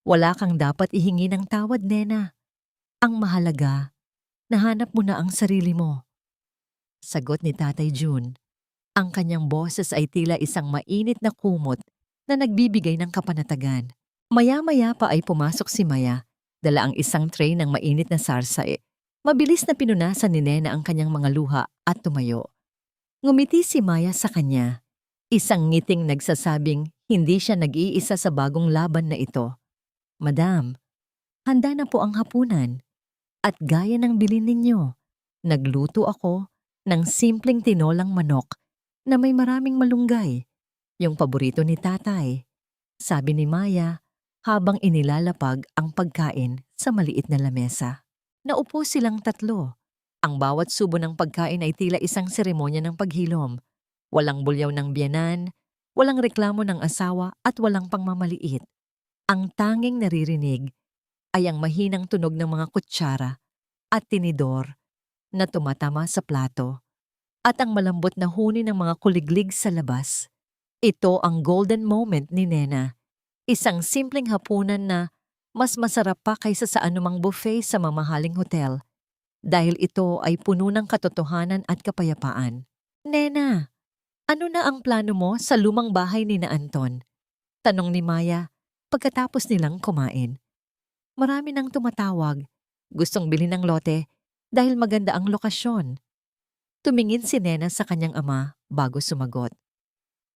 Wala kang dapat ihingi ng tawad, Nena. Ang mahalaga, nahanap mo na ang sarili mo. Sagot ni Tatay Jun. Ang kanyang boses ay tila isang mainit na kumot na nagbibigay ng kapanatagan. Maya-maya pa ay pumasok si Maya, dala ang isang tray ng mainit na sarsae. Mabilis na pinunasan ni Nena ang kanyang mga luha at tumayo. Ngumiti si Maya sa kanya, isang ngiting nagsasabing hindi siya nag-iisa sa bagong laban na ito. Madam, handa na po ang hapunan. At gaya ng bilin ninyo, nagluto ako ng simpleng tinolang manok na may maraming malunggay, yung paborito ni Tatay. Sabi ni Maya habang inilalapag ang pagkain sa maliit na lamesa. Naupo silang tatlo. Ang bawat subo ng pagkain ay tila isang seremonya ng paghilom. Walang bulyaw ng biyenan, walang reklamo ng asawa at walang pangmamaliit. Ang tanging naririnig ay ang mahinang tunog ng mga kutsara at tinidor na tumatama sa plato at ang malambot na huni ng mga kuliglig sa labas. Ito ang golden moment ni Nena. Isang simpleng hapunan na mas masarap pa kaysa sa anumang buffet sa mamahaling hotel dahil ito ay puno ng katotohanan at kapayapaan. Nena, ano na ang plano mo sa lumang bahay ni na Anton? Tanong ni Maya pagkatapos nilang kumain. Marami nang tumatawag. Gustong bilhin ng lote dahil maganda ang lokasyon. Tumingin si Nena sa kanyang ama bago sumagot.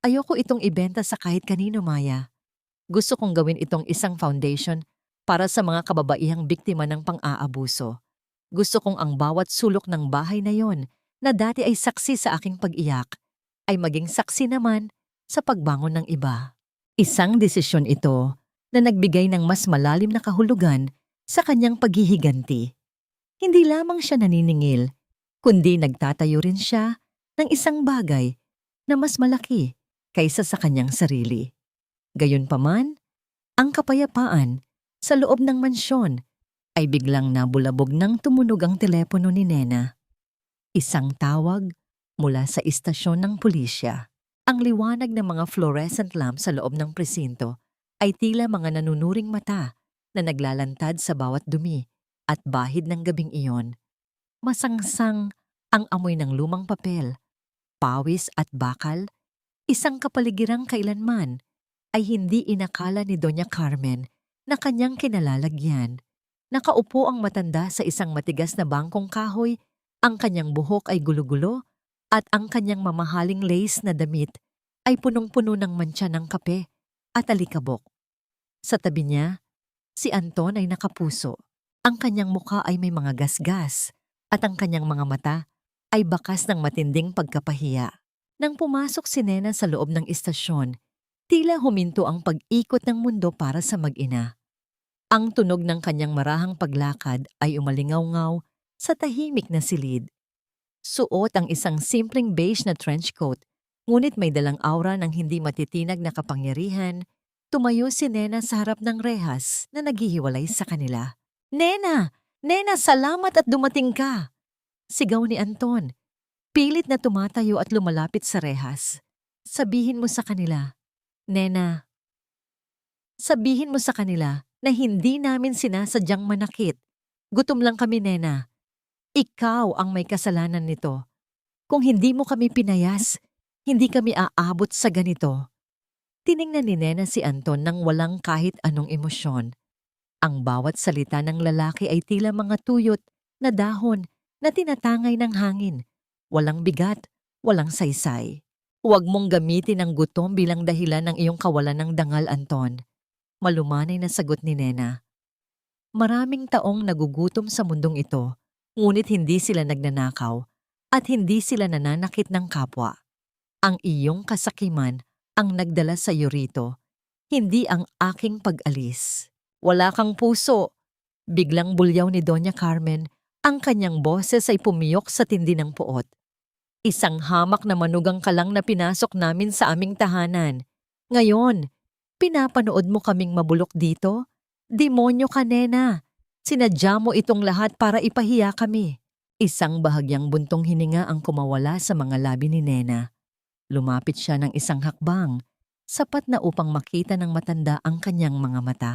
Ayoko itong ibenta sa kahit kanino, Maya. Gusto kong gawin itong isang foundation para sa mga kababaihang biktima ng pang-aabuso. Gusto kong ang bawat sulok ng bahay na yon na dati ay saksi sa aking pag-iyak ay maging saksi naman sa pagbangon ng iba. Isang desisyon ito na nagbigay ng mas malalim na kahulugan sa kanyang paghihiganti. Hindi lamang siya naniningil, kundi nagtatayo rin siya ng isang bagay na mas malaki kaysa sa kanyang sarili. Gayunpaman, ang kapayapaan sa loob ng mansyon ay biglang nabulabog nang tumunog ang telepono ni Nena. Isang tawag mula sa istasyon ng pulisya. Ang liwanag ng mga fluorescent lamp sa loob ng presinto ay tila mga nanunuring mata na naglalantad sa bawat dumi at bahid ng gabing iyon. Masangsang ang amoy ng lumang papel, pawis at bakal, isang kapaligirang kailanman ay hindi inakala ni Doña Carmen na kanyang kinalalagyan. Nakaupo ang matanda sa isang matigas na bangkong kahoy, ang kanyang buhok ay gulo-gulo at ang kanyang mamahaling lace na damit ay punong-puno ng mantsa ng kape at alikabok. Sa tabi niya, si Anton ay nakapuso. Ang kanyang muka ay may mga gasgas at ang kanyang mga mata ay bakas ng matinding pagkapahiya. Nang pumasok si Nena sa loob ng istasyon, tila huminto ang pag-ikot ng mundo para sa mag-ina. Ang tunog ng kanyang marahang paglakad ay umalingaw-ngaw sa tahimik na silid. Suot ang isang simpleng beige na trench coat, ngunit may dalang aura ng hindi matitinag na kapangyarihan. Tumayo si Nena sa harap ng rehas na naghihiwalay sa kanila. Nena! Nena, salamat at dumating ka! Sigaw ni Anton. Pilit na tumatayo at lumalapit sa rehas. Sabihin mo sa kanila, Nena. Sabihin mo sa kanila na hindi namin sinasadyang manakit. Gutom lang kami, Nena. Ikaw ang may kasalanan nito. Kung hindi mo kami pinayas, hindi kami aabot sa ganito. Tiningnan ni Nena si Anton nang walang kahit anong emosyon. Ang bawat salita ng lalaki ay tila mga tuyot na dahon na tinatangay ng hangin. Walang bigat, walang saysay. Huwag mong gamitin ang gutom bilang dahilan ng iyong kawalan ng dangal, Anton. Malumanay na sagot ni Nena. Maraming taong nagugutom sa mundong ito, ngunit hindi sila nagnanakaw at hindi sila nananakit ng kapwa. Ang iyong kasakiman ang nagdala sa iyo rito, hindi ang aking pag-alis. Wala kang puso. Biglang bulyaw ni Doña Carmen, ang kanyang boses ay pumiyok sa tindi ng puot. Isang hamak na manugang kalang na pinasok namin sa aming tahanan. Ngayon, pinapanood mo kaming mabulok dito? Demonyo ka, Nena. Sinadya mo itong lahat para ipahiya kami. Isang bahagyang buntong hininga ang kumawala sa mga labi ni Nena. Lumapit siya ng isang hakbang, sapat na upang makita ng matanda ang kanyang mga mata.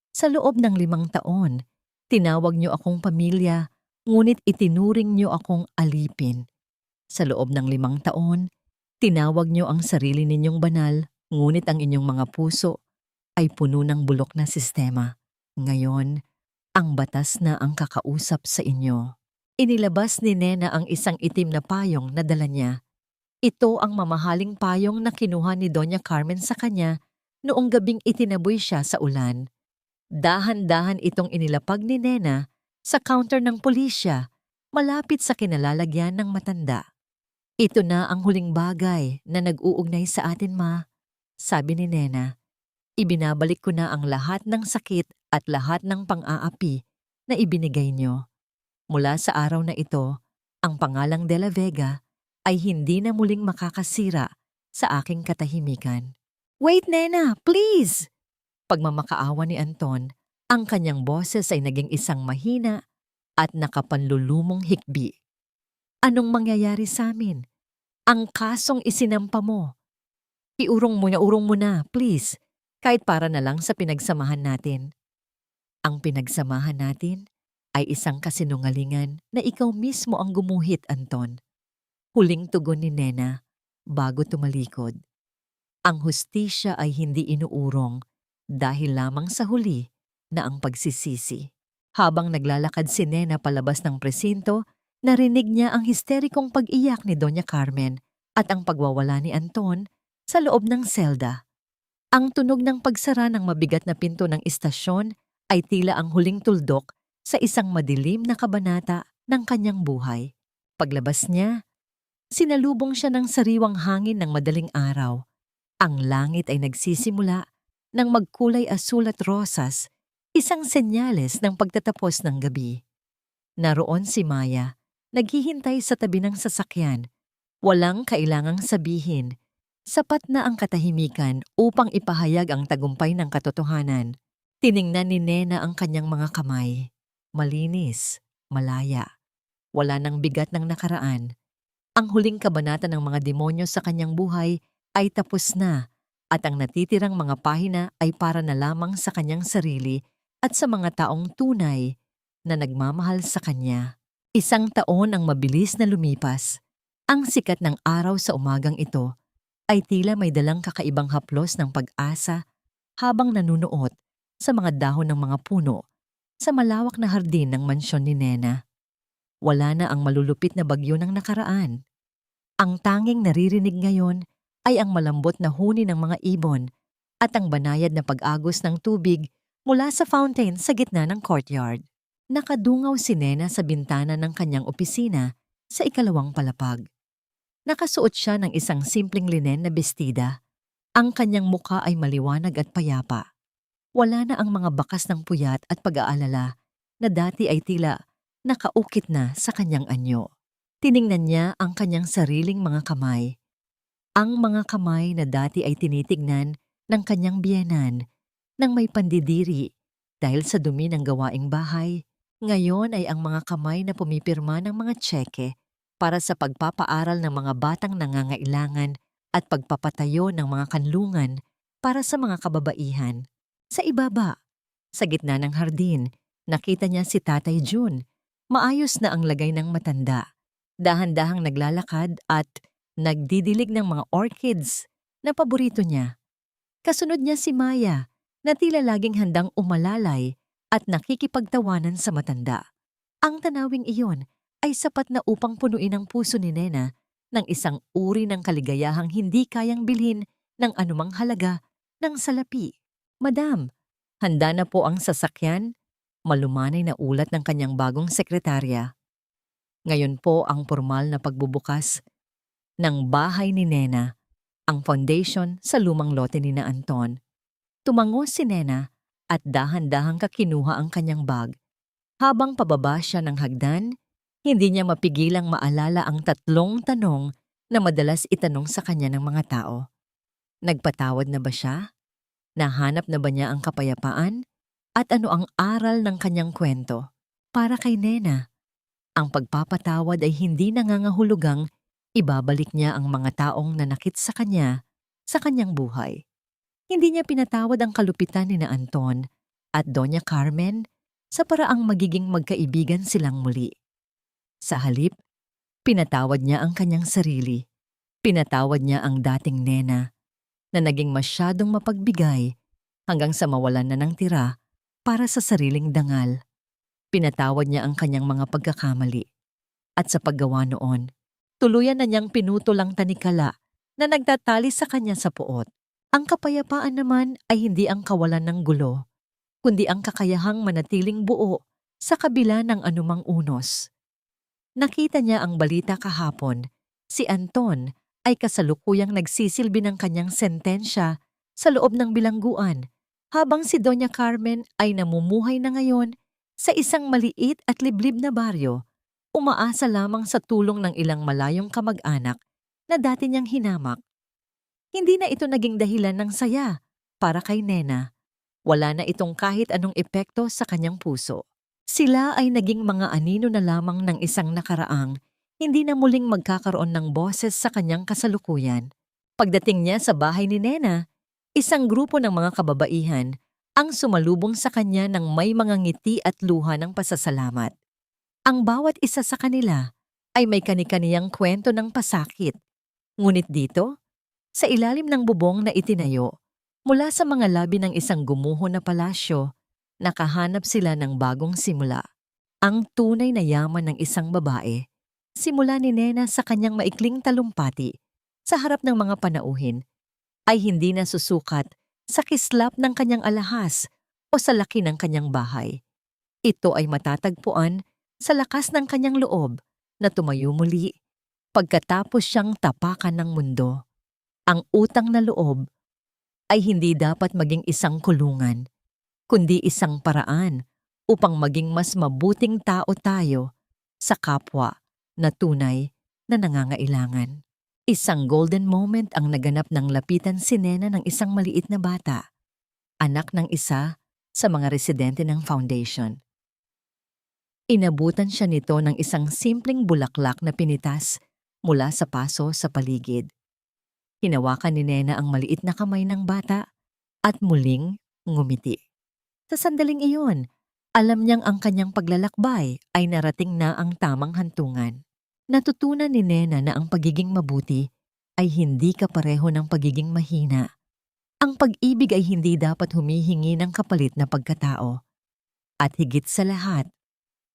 Sa loob ng 5 taon, tinawag niyo akong pamilya, ngunit itinuring niyo akong alipin. Sa loob ng 5 taon, tinawag niyo ang sarili ninyong banal, ngunit ang inyong mga puso ay puno ng bulok na sistema. Ngayon, ang batas na ang kakausap sa inyo. Inilabas ni Nena ang isang itim na payong na dala niya. Ito ang mamahaling payong na kinuha ni Doña Carmen sa kanya noong gabing itinaboy siya sa ulan. Dahan-dahan itong inilapag ni Nena sa counter ng pulisya, malapit sa kinalalagyan ng matanda. Ito na ang huling bagay na nag-uugnay sa atin, Ma, sabi ni Nena. Ibinabalik ko na ang lahat ng sakit at lahat ng pang-aapi na ibinigay niyo. Mula sa araw na ito, ang pangalang De La Vega ay hindi na muling makakasira sa aking katahimikan. Wait, Nena, please! Pagmamakaawa ni Anton, ang kanyang boses ay naging isang mahina at nakapanlulumong hikbi. Anong mangyayari sa amin? Ang kasong isinampa mo. Urong mo na, please, kahit para na lang sa pinagsamahan natin. Ang pinagsamahan natin ay isang kasinungalingan na ikaw mismo ang gumuhit, Anton. Huling tugon ni Nena bago tumalikod. Ang hustisya ay hindi inuurong dahil lamang sa huli na ang pagsisisi. Habang naglalakad si Nena palabas ng presinto, narinig niya ang histerikong pag-iyak ni Doña Carmen at ang pagwawala ni Anton sa loob ng selda. Ang tunog ng pagsara ng mabigat na pinto ng istasyon ay tila ang huling tuldok sa isang madilim na kabanata ng kanyang buhay. Paglabas niya, sinalubong siya ng sariwang hangin ng madaling araw. Ang langit ay nagsisimula ng magkulay asul at rosas, isang senyales ng pagtatapos ng gabi. Naroon si Maya, naghihintay sa tabi ng sasakyan. Walang kailangang sabihin. Sapat na ang katahimikan upang ipahayag ang tagumpay ng katotohanan. Tiningnan ni Nena ang kanyang mga kamay. Malinis, malaya. Wala nang bigat ng nakaraan. Ang huling kabanata ng mga demonyo sa kanyang buhay ay tapos na at ang natitirang mga pahina ay para na lamang sa kanyang sarili at sa mga taong tunay na nagmamahal sa kanya. 1 taon ang mabilis na lumipas. Ang sikat ng araw sa umagang ito ay tila may dalang kakaibang haplos ng pag-asa habang nanunuot sa mga dahon ng mga puno sa malawak na hardin ng mansyon ni Nena. Wala na ang malulupit na bagyo ng nakaraan. Ang tanging naririnig ngayon ay ang malambot na huni ng mga ibon at ang banayad na pag-agos ng tubig mula sa fountain sa gitna ng courtyard. Nakadungaw si Nena sa bintana ng kanyang opisina sa 2nd palapag. Nakasuot siya ng isang simpleng linen na bestida. Ang kanyang muka ay maliwanag at payapa. Wala na ang mga bakas ng puyat at pag-aalala na dati ay tila nakaukit na sa kanyang anyo. Tiningnan niya ang kanyang sariling mga kamay. Ang mga kamay na dati ay tinitignan ng kanyang biyenan nang may pandidiri dahil sa dumi ng gawaing bahay. Ngayon ay ang mga kamay na pumipirma ng mga tseke para sa pagpapaaral ng mga batang nangangailangan at pagpapatayo ng mga kanlungan para sa mga kababaihan. Sa ibaba, sa gitna ng hardin, nakita niya si Tatay Jun. Maayos na ang lagay ng matanda. Dahan-dahang naglalakad at nagdidilig ng mga orchids na paborito niya. Kasunod niya si Maya na tila laging handang umalalay at nakikipagtawanan sa matanda. Ang tanawing iyon ay sapat na upang punuin ang puso ni Nena ng isang uri ng kaligayahang hindi kayang bilhin ng anumang halaga ng salapi. Madam, handa na po ang sasakyan? Malumanay na ulat ng kanyang bagong sekretarya. Ngayon po ang formal na pagbubukas ng bahay ni Nena, ang foundation sa lumang lote ni na Anton. Tumango si Nena at dahan-dahang kakinuha ang kanyang bag. Habang pababa siya ng hagdan, hindi niya mapigilang maalala ang 3 tanong na madalas itanong sa kanya ng mga tao. Nagpatawad na ba siya? Nahanap na ba niya ang kapayapaan? At ano ang aral ng kanyang kwento? Para kay Nena, ang pagpapatawad ay hindi nangangahulugang ibabalik niya ang mga taong nanakit sa kanya sa kanyang buhay. Hindi niya pinatawad ang kalupitan ni na Anton at Doña Carmen sa paraang magiging magkaibigan silang muli. Sa halip, pinatawad niya ang kanyang sarili. Pinatawad niya ang dating Nena na naging masyadong mapagbigay hanggang sa mawalan na ng tira para sa sariling dangal. Pinatawad niya ang kanyang mga pagkakamali. At sa paggawa noon, tuluyan na niyang pinutol ang tanikala na nagtatali sa kanya sa puot. Ang kapayapaan naman ay hindi ang kawalan ng gulo, kundi ang kakayahang manatiling buo sa kabila ng anumang unos. Nakita niya ang balita kahapon. Si Anton ay kasalukuyang nagsisilbi ng kanyang sentensya sa loob ng bilangguan, habang si Doña Carmen ay namumuhay na ngayon sa isang maliit at liblib na baryo, umaasa lamang sa tulong ng ilang malayong kamag-anak na dati niyang hinamak. Hindi na ito naging dahilan ng saya para kay Nena. Wala na itong kahit anong epekto sa kanyang puso. Sila ay naging mga anino na lamang ng isang nakaraang, hindi na muling magkakaroon ng boses sa kanyang kasalukuyan. Pagdating niya sa bahay ni Nena, isang grupo ng mga kababaihan ang sumalubong sa kanya ng may mga ngiti at luha ng pasasalamat. Ang bawat isa sa kanila ay may kani-kaniyang kwento ng pasakit. Ngunit dito, Sa ilalim ng bubong na itinayo, mula sa mga labi ng isang gumuho na palasyo, nakahanap sila ng bagong simula. Ang tunay na yaman ng isang babae, simula ni Nena sa kanyang maikling talumpati sa harap ng mga panauhin, ay hindi na susukat sa kislap ng kanyang alahas o sa laki ng kanyang bahay. Ito ay matatagpuan sa lakas ng kanyang loob na tumayo muli pagkatapos siyang tapakan ng mundo. Ang utang na loob ay hindi dapat maging isang kulungan, kundi isang paraan upang maging mas mabuting tao tayo sa kapwa na tunay na nangangailangan. Isang golden moment ang naganap nang lapitan si Nena ng isang maliit na bata, anak ng isa sa mga residente ng foundation. Inabutan siya nito ng isang simpleng bulaklak na pinitas mula sa paso sa paligid. Hinawakan ni Nena ang maliit na kamay ng bata at muling ngumiti. Sa sandaling iyon, alam niyang ang kanyang paglalakbay ay narating na ang tamang hantungan. Natutunan ni Nena na ang pagiging mabuti ay hindi kapareho ng pagiging mahina. Ang pag-ibig ay hindi dapat humihingi ng kapalit na pagkatao. At higit sa lahat,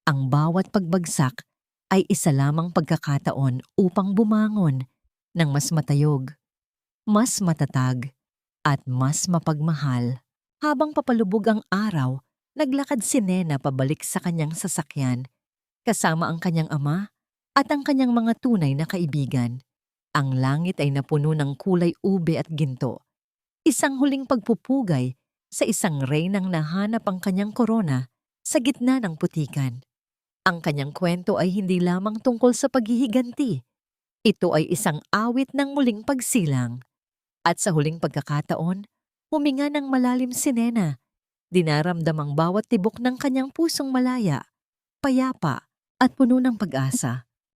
ang bawat pagbagsak ay isa lamang pagkakataon upang bumangon ng mas matayog, mas matatag, at mas mapagmahal. Habang papalubog ang araw, naglakad si Nena pabalik sa kanyang sasakyan, kasama ang kanyang ama at ang kanyang mga tunay na kaibigan. Ang langit ay napuno ng kulay ube at ginto. Isang huling pagpupugay sa isang reynang nahanap ang kanyang korona sa gitna ng putikan. Ang kanyang kwento ay hindi lamang tungkol sa paghihiganti. Ito ay isang awit ng muling pagsilang. At sa huling pagkakataon, huminga ng malalim si Nena. Dinaramdam ang bawat tibok ng kanyang pusong malaya, payapa at puno ng pag-asa.